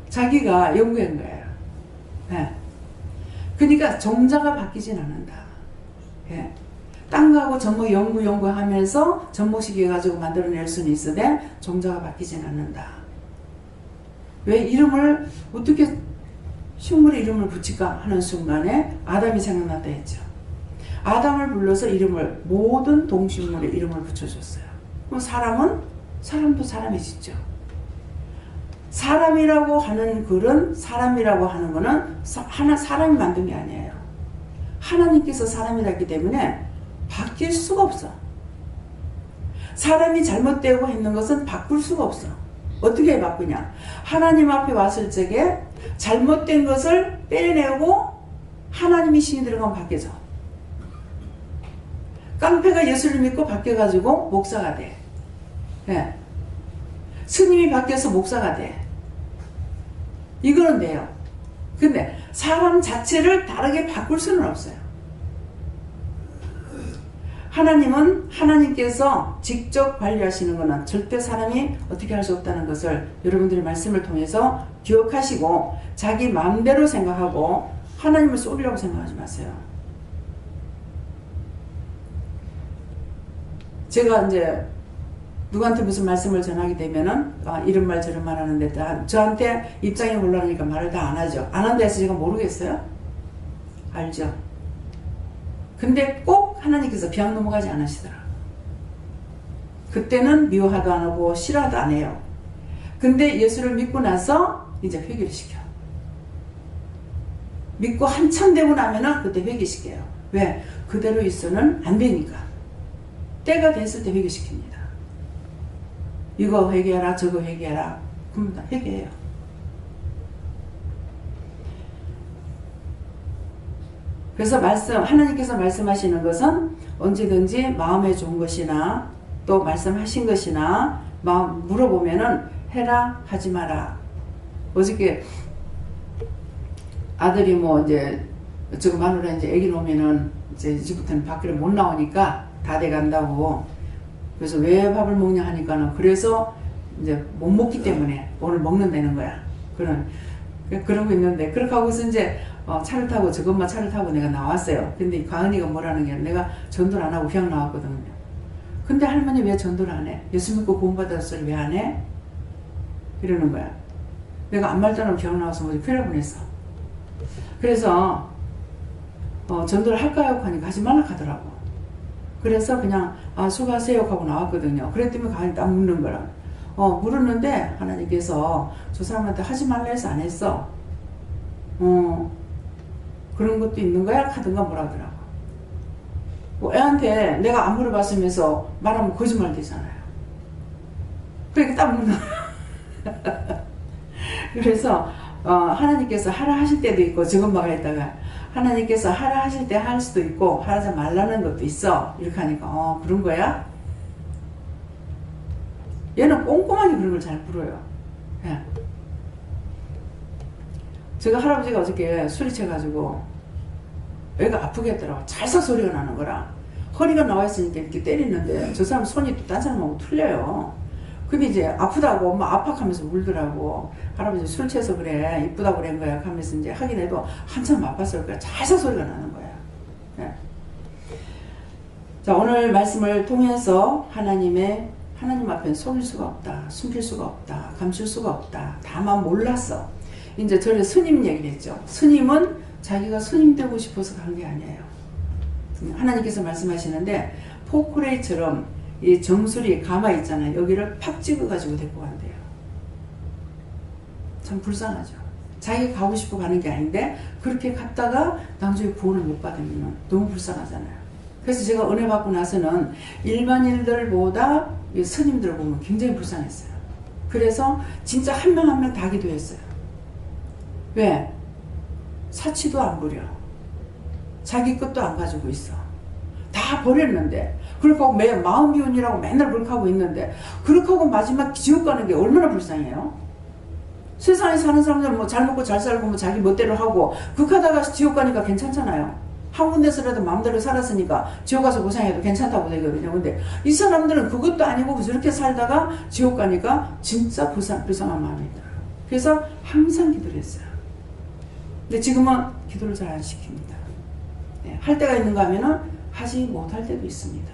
자기가 연구한 거예요. 예. 그러니까 종자가 바뀌진 않는다. 예. 딴 거하고 접목 연구하면서 접목시켜 가지고 만들어낼 수는 있어도 종자가 바뀌진 않는다. 왜 이름을 어떻게 식물의 이름을 붙일까 하는 순간에 아담이 생각났다 했죠. 아담을 불러서 이름을 모든 동식물의 이름을 붙여줬어요. 그럼 사람도 사람이 짓죠. 사람이라고 하는 글은 사람이라고 하는 거는 사람이 만든 게 아니에요. 하나님께서 사람이라 했기 때문에 바뀔 수가 없어. 사람이 잘못되고 했는 것은 바꿀 수가 없어. 어떻게 바꾸냐? 하나님 앞에 왔을 적에 잘못된 것을 빼내고 하나님이 신이 들어가면 바뀌어져. 깡패가 예수를 믿고 바뀌어가지고 목사가 돼. 예. 스님이 바뀌어서 목사가 돼. 이거는 돼요. 근데 사람 자체를 다르게 바꿀 수는 없어요. 하나님은 하나님께서 직접 관리하시는 것은 절대 사람이 어떻게 할 수 없다는 것을 여러분들의 말씀을 통해서 기억하시고 자기 마음대로 생각하고 하나님을 속이려고 생각하지 마세요. 제가 이제 누구한테 무슨 말씀을 전하게 되면은 이런 말 저런 말 하는데 저한테 입장이 곤란하니까 말을 다 안 하죠. 안 한다 해서 제가 모르겠어요? 알죠? 근데 꼭 하나님께서 그냥 넘어가지 않으시더라. 그때는 미워하도 안 하고 싫어도 안 해요. 근데 예수를 믿고 나서 이제 회개를 시켜. 믿고 한참 되고 나면은 그때 회개시켜요. 왜? 그대로 있어는 안 되니까. 때가 됐을 때 회개시킵니다. 이거 회개하라, 저거 회개하라. 그럼 다 회개해요. 그래서 하나님께서 말씀하시는 것은 언제든지 마음에 좋은 것이나 또 말씀하신 것이나 물어보면은 해라, 하지 마라. 어저께 아들이 뭐 이제 저거 마누라 이제 애기 놓으면은 이제 이제부터는 밖으로 못 나오니까 다 돼간다고. 그래서 왜 밥을 먹냐 하니까는 그래서 이제 못 먹기 때문에 오늘 먹는다는 거야. 그러고 있는데 그렇게 하고서 이제 차를 타고 저것만 차를 타고 내가 나왔어요. 근데 가은이가 뭐라는 게 내가 전도를 안 하고 그냥 나왔거든요. 근데 할머니 왜 전도를 안 해? 예수 믿고 구원받았을 왜 안 해? 이러는 거야. 내가 아무 말도 안 하고 그냥 나와서 뭐지 큰일 날 뻔했어. 그래서 전도를 할까요? 하니까 하지 말라 하더라고. 그래서 그냥 수고하세요 하고 나왔거든요. 그랬더니 가은이 딱 묻는 거라. 물었는데 하나님께서 저 사람한테 하지 말라 해서 안 했어. 그런 것도 있는 거야? 하든가 뭐라 하더라고. 애한테 내가 안 물어봤으면서 말하면 거짓말 되잖아요. 그러니까 딱 묻는 거야. 그래서 하나님께서 하라 하실 때도 있고 저것만 했다가 하나님께서 하라 하실 때 할 수도 있고 하지 말라는 것도 있어. 이렇게 하니까 그런 거야? 얘는 꼼꼼하게 그런 걸 잘 풀어요. 예. 제가 할아버지가 어저께 술이 채가지고 애가 아프겠더라고. 찰싹 소리가 나는 거라. 허리가 나와 있으니까 이렇게 때리는데 저 사람 손이 또 딴 사람하고 틀려요. 근데 이제 아프다고 엄마 압박하면서 울더라고. 할아버지 술 취해서 그래 이쁘다고 그런 거야 하면서 이제 하긴 해도 한참 아팠을 거야. 찰싹 소리가 나는 거야. 네. 자, 오늘 말씀을 통해서 하나님 앞에 속일 수가 없다, 숨길 수가 없다, 감출 수가 없다. 다만 몰랐어. 이제 전에 스님 얘기를 했죠. 스님은 자기가 스님 되고 싶어서 간 게 아니에요. 하나님께서 말씀하시는데 포크레이처럼 이 정수리 가마 있잖아요. 여기를 팍 찍어가지고 데리고 간대요. 참 불쌍하죠. 자기가 가고 싶어 가는 게 아닌데 그렇게 갔다가 나중에 구원을 못 받으면 너무 불쌍하잖아요. 그래서 제가 은혜 받고 나서는 일반인들보다 스님들을 보면 굉장히 불쌍했어요. 그래서 진짜 한 명 한 명 다 기도했어요. 왜? 사치도 안 부려. 자기 것도 안 가지고 있어. 다 버렸는데 그렇게 하고 마음 비운이라고 맨날 그렇게 하고 있는데 그렇게 하고 마지막 지옥 가는 게 얼마나 불쌍해요. 세상에 사는 사람들은 뭐 잘 먹고 잘 살고 뭐 자기 멋대로 하고 그렇게 하다가 지옥 가니까 괜찮잖아요. 한 군데서라도 마음대로 살았으니까 지옥 가서 고생해도 괜찮다고 되거든요. 근데 이 사람들은 그것도 아니고 저렇게 살다가 지옥 가니까 진짜 불쌍한 마음이 들어요. 그래서 항상 기도를 했어요. 근데 지금은 기도를 잘 안 시킵니다. 네, 할 때가 있는가 하면은 하지 못할 때도 있습니다.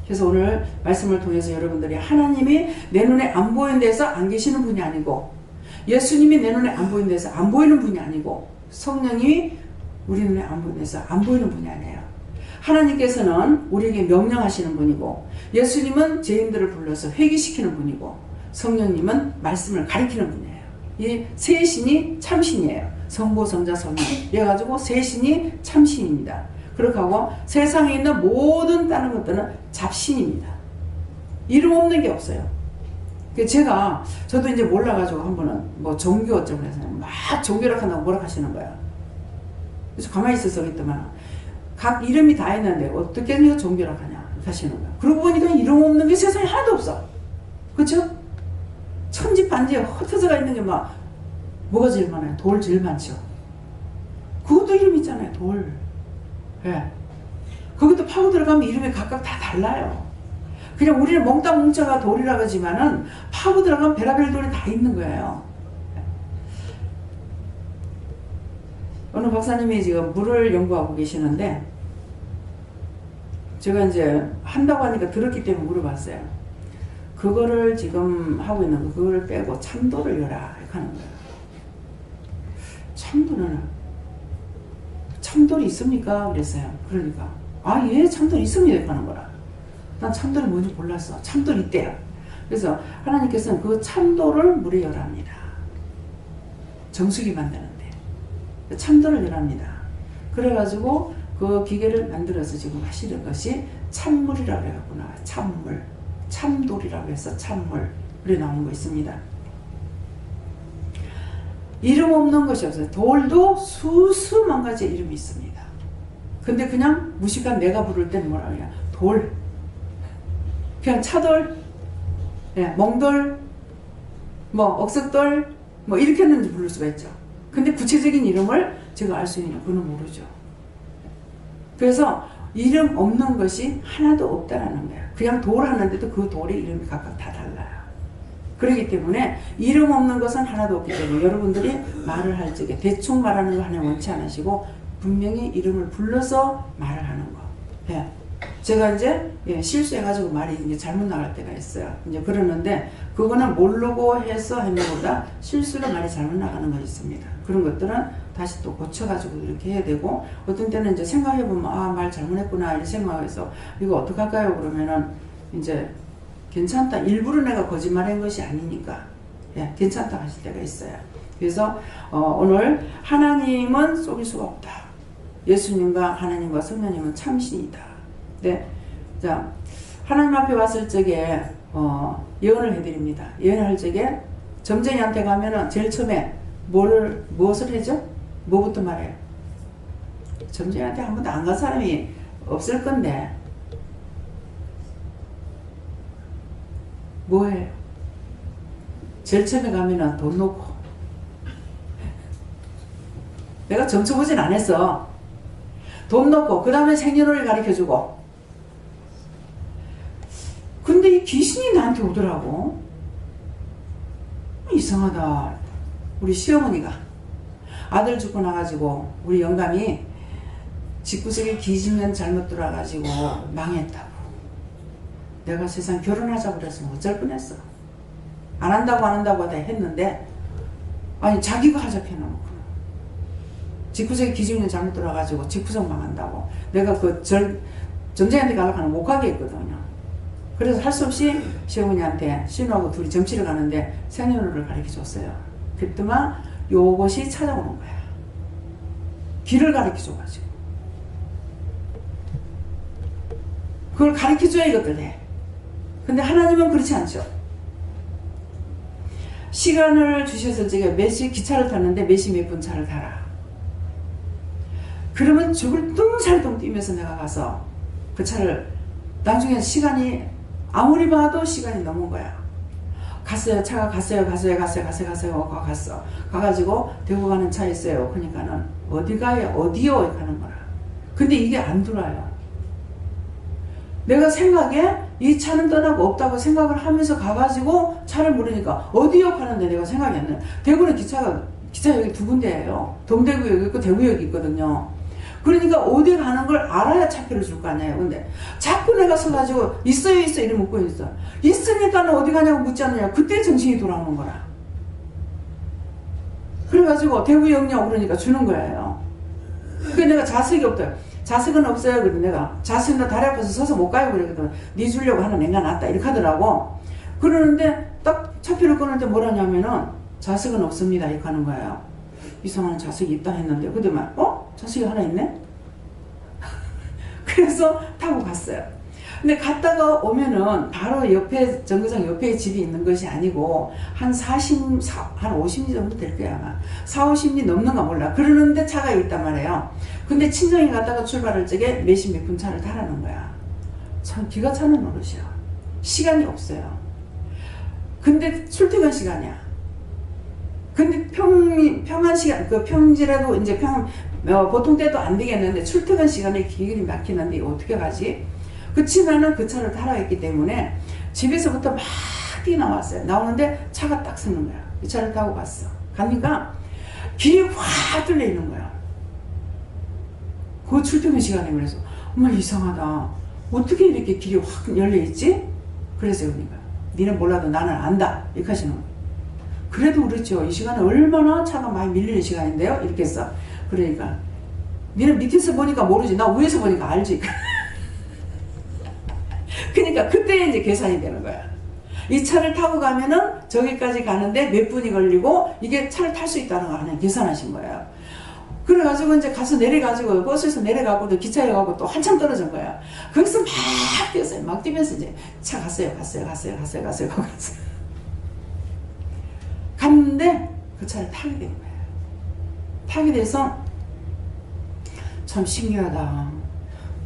그래서 오늘 말씀을 통해서 여러분들이 하나님이 내 눈에 안 보이는 데서 안 계시는 분이 아니고 예수님이 내 눈에 안 보이는 데서 안 보이는 분이 아니고 성령이 우리 눈에 안 보이는 데서 안 보이는 분이 아니에요. 하나님께서는 우리에게 명령하시는 분이고 예수님은 죄인들을 불러서 회개시키는 분이고 성령님은 말씀을 가리키는 분이에요. 이 세 신이 참신이에요. 성부, 성자, 성령. 이래가지고 세 신이 참신입니다. 그렇게 하고 세상에 있는 모든 다른 것들은 잡신입니다. 이름 없는 게 없어요. 저도 이제 몰라가지고 한 번은 뭐 종교 어쩌고 해서 막 종교라 한다고 뭐라 하시는 거야. 그래서 가만히 있어서 그랬더만 각 이름이 다 있는데 어떻게 네가 종교라 하냐 하시는 거야. 그러고 보니까 이름 없는 게 세상에 하나도 없어. 그렇죠? 천지반지에 흩어져가 있는 게 막 뭐가 제일 많아요? 돌 제일 많죠. 그것도 이름 있잖아요. 돌. 예. 거기도 파고 들어가면 이름이 각각 다 달라요. 그냥 우리는 몽땅 뭉쳐가 돌이라고 하지만은 파고 들어가면 별의별 돌이 다 있는 거예요. 어느 박사님이 지금 물을 연구하고 계시는데 제가 이제 한다고 하니까 들었기 때문에 물어봤어요. 그거를 지금 하고 있는 거 그거를 빼고 참도를 열라 이렇게 하는 거예요. 참도는 참돌이 있습니까? 그랬어요. 그러니까 아, 얘 참돌이 있습니다 하는 거라. 난 참돌이 뭔지 몰랐어. 참돌이 있대요. 그래서 하나님께서는 그 참돌을 물에 열합니다. 정수기 만드는데 참돌을 열합니다. 그래가지고 그 기계를 만들어서 지금 하시는 것이 참물이라고 해갖고 나와요. 참물, 참돌이라고 해서 참물, 그래 나오는 거 있습니다. 이름 없는 것이 없어요. 돌도 수수만 가지 이름이 있습니다. 근데 그냥 무식한 내가 부를 때는 뭐라 그래요? 돌, 그냥 차돌, 예, 멍돌, 뭐 억석돌, 뭐 이렇게는 부를 수가 있죠. 근데 구체적인 이름을 제가 알 수 있느냐? 그건 모르죠. 그래서 이름 없는 것이 하나도 없다라는 거예요. 그냥 돌 하는데도 그 돌의 이름이 각각 다 달라요. 그렇기 때문에 이름 없는 것은 하나도 없기 때문에 여러분들이 말을 할 적에 대충 말하는 거 하나 원치 않으시고 분명히 이름을 불러서 말을 하는 거. 예. 제가 이제 실수해가지고 말이 이제 잘못 나갈 때가 있어요. 이제 그러는데 그거는 모르고 해서 하는 것보다 실수로 말이 잘못 나가는 거 있습니다. 그런 것들은 다시 또 고쳐가지고 이렇게 해야 되고 어떤 때는 이제 생각해보면 아, 말 잘못했구나 이렇게 생각해서 이거 어떡할까요? 그러면은 이제 괜찮다. 일부러 내가 거짓말한 것이 아니니까 예, 괜찮다 하실 때가 있어요. 그래서 오늘 하나님은 속일 수가 없다. 예수님과 하나님과 성령님은 참신이다. 네, 자 하나님 앞에 왔을 적에 예언을 해드립니다. 예언할 적에 점쟁이한테 가면은 제일 처음에 무엇을 해죠? 뭐부터 말해요? 점쟁이한테 한 번도 안 간 사람이 없을 건데 뭐예요? 제일 처음에 가면은 돈 놓고 내가 점쳐보진 않았어. 돈 놓고 그 다음에 생년월일 가르쳐주고 근데 이 귀신이 나한테 오더라고. 이상하다. 우리 시어머니가 아들 죽고 나가지고 우리 영감이 집구석에 귀신년 잘못 들어와가지고 망했다고. 내가 세상 결혼하자고 그랬으면 어쩔 뻔했어. 안 한다고 하다 했는데 아니 자기가 하자고 해놓고 집구석에 귀신년 잘못 들어와가지고 집구석 망한다고. 내가 그 점쟁이한테 가려고 하는 못 가게 했거든요. 그래서 할 수 없이 시어머니한테 신우하고 둘이 점치러 가는데 생년월일을 가르쳐 줬어요. 그랬더만 요것이 찾아오는 거야. 길을 가르쳐 줘가지고. 그걸 가르쳐 줘야 이것들 해. 근데 하나님은 그렇지 않죠. 시간을 주셔서 제가 몇 시 기차를 탔는데 몇 시 몇 분 차를 타라. 그러면 죽을 뚱살뚱 뛰면서 내가 가서 그 차를 나중에 시간이 아무리 봐도 시간이 넘은 거야. 갔어요. 차가 갔어요. 갔어. 가가지고 대구 가는 차 있어요. 그러니까는 어디 가요? 어디요? 가는 거라. 근데 이게 안 들어와요. 내가 생각에 이 차는 떠나고 없다고 생각을 하면서 가가지고 차를 물으니까 어디요? 하는데 내가 생각이 안 나요. 대구는 기차 여기 두 군데예요. 동대구역이 있고 대구역이 있거든요. 그러니까 어디 가는 걸 알아야 차표를 줄 거 아니에요. 근데 자꾸 내가 서가지고 있어요 이래 묻고 있어. 있으니까는 어디 가냐고 묻지 않느냐. 그때 정신이 돌아오는 거라. 그래가지고 대구역이냐고 그러니까 주는 거예요. 그래 내가 자석이 없다. 자석은 없어요. 그래 내가 자석은 나 다리 아파서 서서 못 가요. 그러거든. 네 주려고 하나 냉겨놨다 이렇게 하더라고. 그러는데 딱 차표를 끊을 때 뭐라냐면은 자석은 없습니다 이렇게 하는 거예요. 이상한 자석이 있다 했는데 그때만 자석이 하나 있네? 그래서 타고 갔어요. 근데 갔다가 오면은 바로 옆에 정거장 옆에 집이 있는 것이 아니고 한 50리 정도 될 거야 아마. 40, 50리 넘는가 몰라. 그러는데 차가 있단 말이에요. 근데 친정에 갔다가 출발할 적에 몇 시 몇 분 차를 타라는 거야. 참 기가 차는 노릇이야. 시간이 없어요. 근데 출퇴근 시간이야. 근데 평한 시간, 그 평지라도 이제 보통 때도 안 되겠는데 출퇴근 시간에 길이 막히는데 어떻게 가지? 그치만은 그 차를 타라 했기 때문에 집에서부터 막 뛰어나왔어요. 나오는데 차가 딱 서는 거야. 이 차를 타고 갔어. 가니까 길이 확 뚫려 있는 거야. 그 출퇴근 시간에 그래서 정말 이상하다. 어떻게 이렇게 길이 확 열려 있지? 그래서 그러니까 니는 몰라도 나는 안다. 이렇게 하시는 거야. 그래도 그렇죠. 이 시간에 얼마나 차가 많이 밀리는 시간인데요. 이렇게 했어. 그러니까 니는 밑에서 보니까 모르지. 나 위에서 보니까 알지. 그러니까 그때 이제 계산이 되는 거야. 이 차를 타고 가면은 저기까지 가는데 몇 분이 걸리고 이게 차를 탈 수 있다는 거 하나 계산하신 거예요. 그래가지고 이제 가서 내려가지고 버스에서 내려가고도 기차에 가고 또 한참 떨어진 거야. 거기서 막 뛰었어요. 막 뛰면서 이제 차 갔어요. 갔는데 그 차를 타게 된 거예요. 타게 돼서 참 신기하다.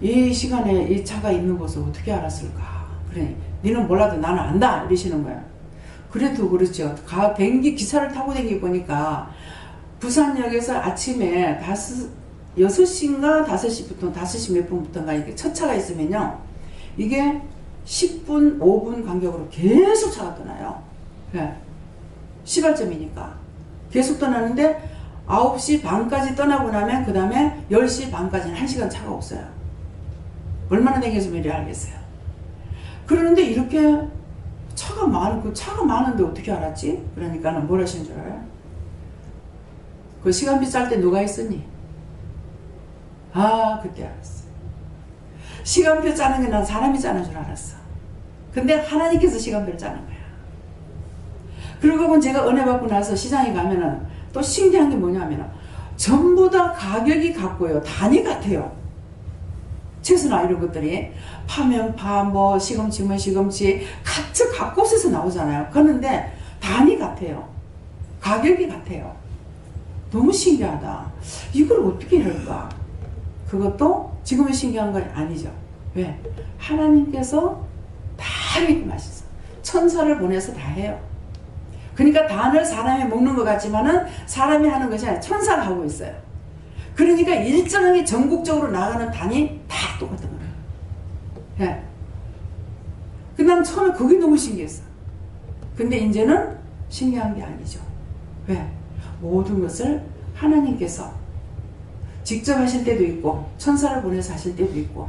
이 시간에 이 차가 있는 것을 어떻게 알았을까? 그래, 니는 몰라도 나는 안다 이러시는 거야. 그래도 그렇죠. 비행기 기차를 타고 다니기 보니까 부산역에서 아침에 6시인가 5시부터 5시 몇 분부터인가 이렇게 첫 차가 있으면요, 이게 10분 5분 간격으로 계속 차가 떠나요. 네. 시발점이니까 계속 떠나는데 9시 반까지 떠나고 나면 그 다음에 10시 반까지는 1시간 차가 없어요. 얼마나 다녔으면 이래 알겠어요. 그러는데 이렇게 차가 많은데 어떻게 알았지? 그러니까 뭘 하신 줄 알아요? 그 시간표 짤 때 누가 했었니? 아, 그때 알았어. 시간표 짜는 게 난 사람이 짜는 줄 알았어. 근데 하나님께서 시간표를 짜는 거야. 그리고 제가 은혜 받고 나서 시장에 가면은 또 신기한 게 뭐냐면은 전부 다 가격이 같고요. 단위 같아요. 채소나 이런 것들이 파면 파, 뭐 시금치면 시금치 각 곳에서 나오잖아요. 그런데 단위 같아요. 가격이 같아요. 너무 신기하다. 이걸 어떻게 이럴까? 그것도 지금은 신기한 건 아니죠. 왜? 하나님께서 다 이렇게 맛있어. 천사를 보내서 다 해요. 그러니까 단을 사람이 먹는 것 같지만은 사람이 하는 것이 아니라 천사가 하고 있어요. 그러니까 일정하게 전국적으로 나가는 단이 다 똑같은 거예요. 예. 그 난 처음에 그게 너무 신기했어. 근데 이제는 신기한 게 아니죠. 왜? 모든 것을 하나님께서 직접 하실 때도 있고, 천사를 보내서 하실 때도 있고,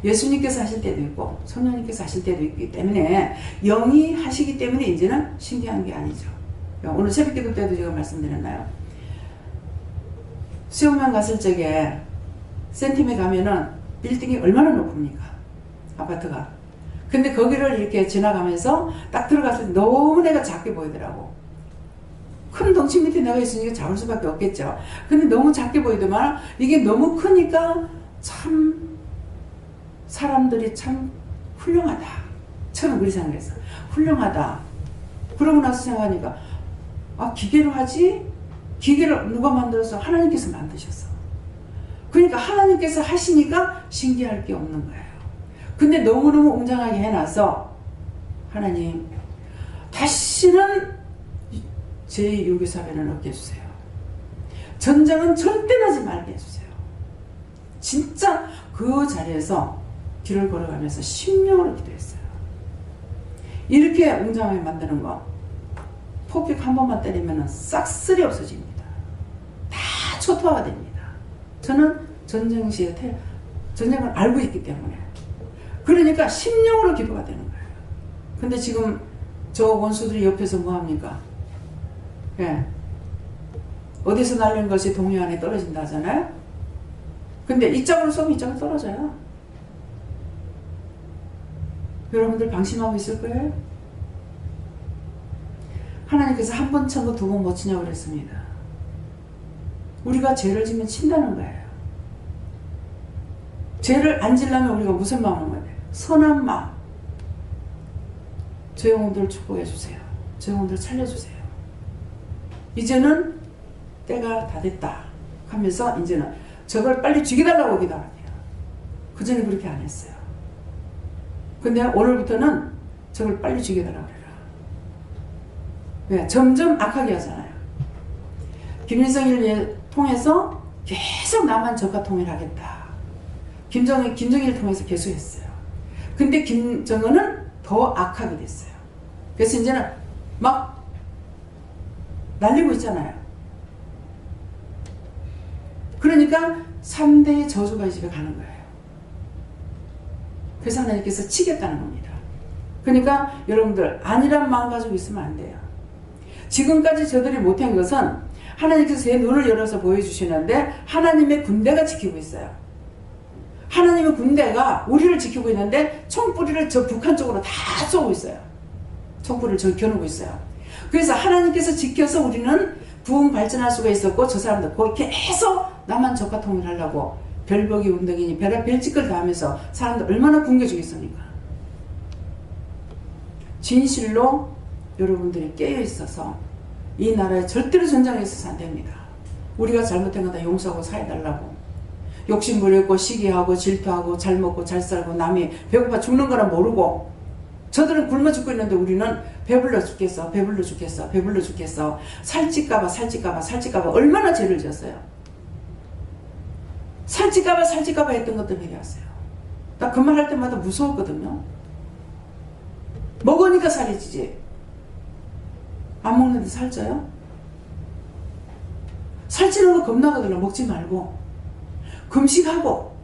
예수님께서 하실 때도 있고, 성령님께서 하실 때도 있기 때문에 영이 하시기 때문에 이제는 신기한 게 아니죠. 오늘 새벽기도 때도 제가 말씀드렸나요? 수영장 갔을 적에 센팀에 가면은 빌딩이 얼마나 높습니까? 아파트가. 근데 거기를 이렇게 지나가면서 딱 들어갔을 때 너무 내가 작게 보이더라고. 큰 덩치 밑에 내가 있으니까 작을 수밖에 없겠죠. 근데 너무 작게 보이더만 이게 너무 크니까 참 사람들이 참 훌륭하다. 저는 그렇게 생각했어. 훌륭하다. 그러고 나서 생각하니까 아, 기계로 하지? 기계를 누가 만들어서? 하나님께서 만드셨어. 그러니까 하나님께서 하시니까 신기할 게 없는 거예요. 근데 너무너무 웅장하게 해놔서 하나님 다시는 제2유교사변은 없게 해주세요. 전쟁은 절대 나지 말게 해주세요. 진짜 그 자리에서 길을 걸어가면서 심령으로 기도했어요. 이렇게 웅장하게 만드는 거 폭격 한 번만 때리면 싹쓸이 없어집니다. 다 초토화가 됩니다. 저는 전쟁 시에 전쟁을 알고 있기 때문에. 그러니까 심령으로 기도가 되는 거예요. 근데 지금 저 원수들이 옆에서 뭐합니까? 예. 어디서 날린 것이 동해 안에 떨어진다 하잖아요? 근데 이쪽으로 쏘면 이쪽으로 떨어져요. 여러분들 방심하고 있을 거예요? 하나님께서 한 번 쳐고 두 번 못 치냐고 그랬습니다. 우리가 죄를 지면 친다는 거예요. 죄를 안 지려면 우리가 무슨 마음을 먹어야 돼요? 선한 마음. 저 영혼들 축복해 주세요. 저 영혼들 살려주세요. 이제는 때가 다 됐다 하면서 이제는 저걸 빨리 죽여달라고 기도하네요. 그전에 그렇게 안 했어요. 근데 오늘부터는 저걸 빨리 죽여달라고 그래라. 왜? 점점 악하게 하잖아요. 김일성을 통해서 계속 나만 적과 통일하겠다. 김정일 통해서 계속 했어요. 근데 김정은은 더 악하게 됐어요. 그래서 이제는 막 날리고 있잖아요. 그러니까 3대의 저주가 이 집에 가는 거예요. 그래서 하나님께서 치겠다는 겁니다. 그러니까 여러분들 안일한 마음 가지고 있으면 안 돼요. 지금까지 저들이 못한 것은 하나님께서 제 눈을 열어서 보여주시는데 하나님의 군대가 지키고 있어요. 하나님의 군대가 우리를 지키고 있는데 총뿌리를 저 북한 쪽으로 다 쏘고 있어요. 총뿌리를 저기 겨누고 있어요. 그래서 하나님께서 지켜서 우리는 부흥 발전할 수가 있었고, 저 사람들 거기 계속 남한 적화 통일하려고 별보기 운동이니 별짓걸 다 하면서 사람들 얼마나 굶겨주겠습니까? 진실로 여러분들이 깨어 있어서 이 나라에 절대로 전쟁에 있어서 안 됩니다. 우리가 잘못된 거 다 용서하고 사해달라고. 욕심 부렸고 시기하고 질투하고 잘 먹고 잘 살고 남이 배고파 죽는 거라 모르고, 저들은 굶어 죽고 있는데 우리는 배불러 죽겠어 배불러 죽겠어 배불러 죽겠어 살찔까봐 얼마나 죄를 지었어요. 살찔까봐 했던 것들 얘기하세요. 나 그 말 할 때마다 무서웠거든요. 먹으니까 살이 찌지. 안 먹는데 살쪄요? 살찌는 거 겁나거든요. 먹지 말고 금식하고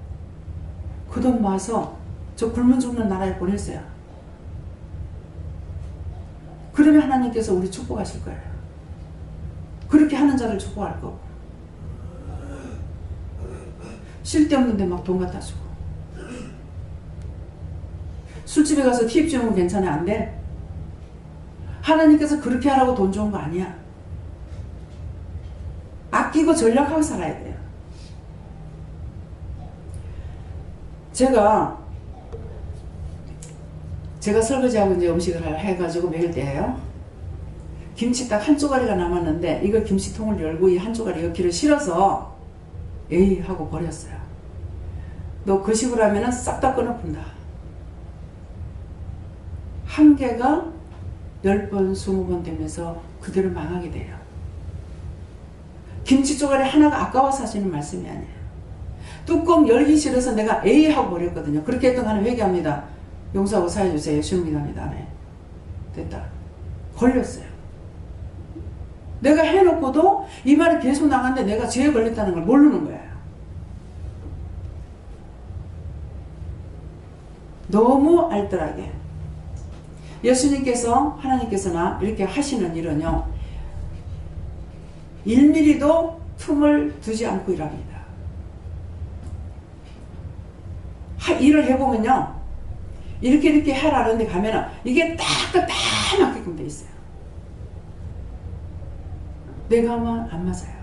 그 돈 모아서 저 굶어 죽는 나라에 보내세요. 그러면 하나님께서 우리 축복하실 거예요. 그렇게 하는 자를 축복할 거고. 쓸데없는데 막 돈 갖다 주고. 술집에 가서 팁 주면 괜찮아? 안 돼? 하나님께서 그렇게 하라고 돈 준 거 아니야. 아끼고 전략하고 살아야 돼요. 제가 설거지하고 이제 음식을 해가지고 먹을 때예요. 김치 딱 한 쪼가리가 남았는데 이걸 김치통을 열고 이 한 쪼가리 넣기를 싫어서 에이 하고 버렸어요. 너 그 식으로 하면은 싹 다 끊어푼다. 한 개가 10번, 20번 되면서 그대로 망하게 돼요. 김치 쪼가리 하나가 아까워서 하시는 말씀이 아니에요. 뚜껑 열기 싫어서 내가 에이 하고 버렸거든요. 그렇게 했던 거 하나 회개합니다. 용서하고 사해주세요. 예수님 믿습니다. 네. 됐다. 걸렸어요. 내가 해놓고도 이 말이 계속 나갔는데 내가 죄에 걸렸다는 걸 모르는 거예요. 너무 알뜰하게. 예수님께서, 하나님께서나 이렇게 하시는 일은요, 1mm도 틈을 두지 않고 일합니다. 일을 해보면요, 이렇게 해라는 데 가면은 이게 딱 맞게끔 돼 있어요. 내가 하면 안 맞아요.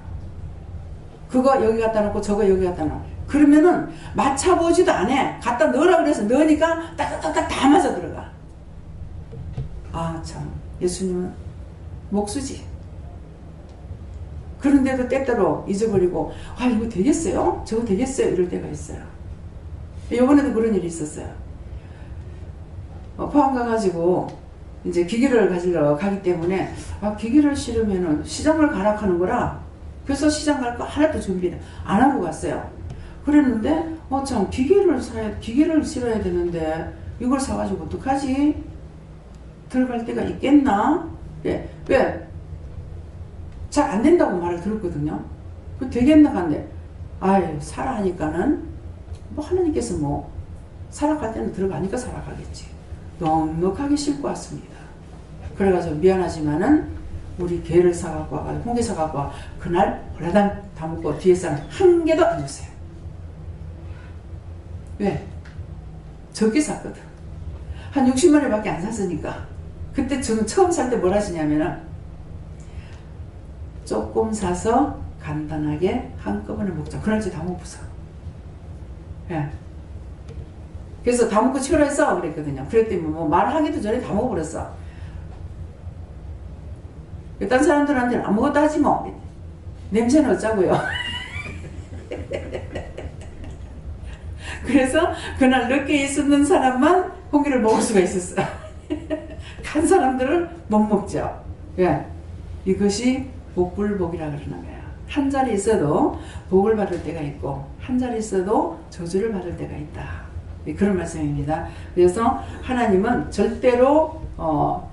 그거 여기 갖다 놓고 저거 여기 갖다 놓고. 그러면은 맞춰보지도 않아. 갖다 넣으라 그래서 넣으니까 딱딱딱 다 맞아 들어가. 아, 참. 예수님은 목수지. 그런데도 때때로 잊어버리고, 아, 이거 되겠어요? 저거 되겠어요? 이럴 때가 있어요. 이번에도 그런 일이 있었어요. 포항 가가지고 이제 기계를 가지러 가기 때문에, 아, 기계를 실으면은 시장을 가라 하는 거라. 그래서 시장 갈 거 하나도 준비를 안 하고 갔어요. 그랬는데, 참, 기계를 실어야 되는데 이걸 사가지고 어떡하지? 들어갈 때가 있겠나? 왜? 잘 안 된다고 말을 들었거든요. 그 되겠나 한데, 아유, 사라 하니까는 뭐 하나님께서 살아갈 때는 들어가니까 살아가겠지. 넉넉하게 싣고 왔습니다. 그래가지고 미안하지만은 우리 게를 사갖고 와가지고 홍게 사갖고 와. 그날 홀라당 다 먹고 뒤에 사람 한 개도 안 줬어요. 왜? 적게 샀거든. 한 60만 원밖에 안 샀으니까. 그때 저는 처음 살 때 뭘 하시냐면은 조금 사서 간단하게 한꺼번에 먹자. 그날치 다 못 부숴. 예. 그래서 다 먹고 치료했어 그랬거든요. 그랬더니 말하기도 전에 다 먹어버렸어. 딴 사람들한테는 아무것도 하지 뭐. 냄새는 어쩌고요. 그래서 그날 늦게 있었는 사람만 고기를 먹을 수가 있었어. 간 사람들은 못 먹죠. 왜? 이것이 복불복이라 그러는 거야. 한 자리 있어도 복을 받을 때가 있고 한 자리 있어도 저주를 받을 때가 있다. 그런 말씀입니다. 그래서 하나님은 절대로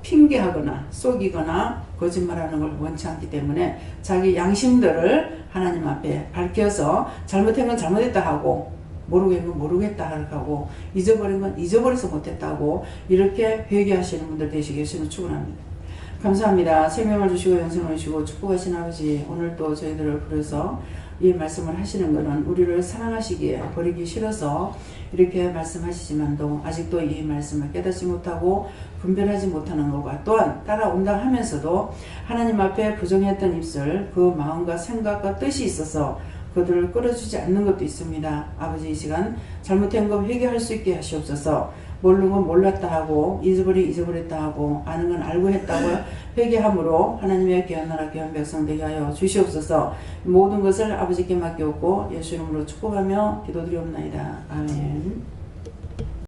핑계하거나 속이거나 거짓말하는 걸 원치 않기 때문에 자기 양심들을 하나님 앞에 밝혀서 잘못한 건 잘못했다 하고 모르겠는 건 모르겠다 하고 잊어버린 건 잊어버려서 못했다고 이렇게 회개하시는 분들 되시기 위해서 축원합니다. 감사합니다. 생명을 주시고 영생을 주시고 축복하신 아버지, 오늘 또 저희들을 부르서 이 말씀을 하시는 것은 우리를 사랑하시기에 버리기 싫어서 이렇게 말씀하시지만도 아직도 이 말씀을 깨닫지 못하고 분별하지 못하는 것과 또한 따라온다 하면서도 하나님 앞에 부정했던 입술, 그 마음과 생각과 뜻이 있어서 그들을 끌어주지 않는 것도 있습니다. 아버지, 이 시간 잘못된 것 회개할 수 있게 하시옵소서. 모르는 건 몰랐다 하고 잊어버렸다 하고 아는 건 알고 했다고 회개함으로 하나님의 귀한 나라 귀한 백성 되게 하여 주시옵소서. 모든 것을 아버지께 맡기옵고 예수 이름으로 축복하며 기도드리옵나이다. 아멘.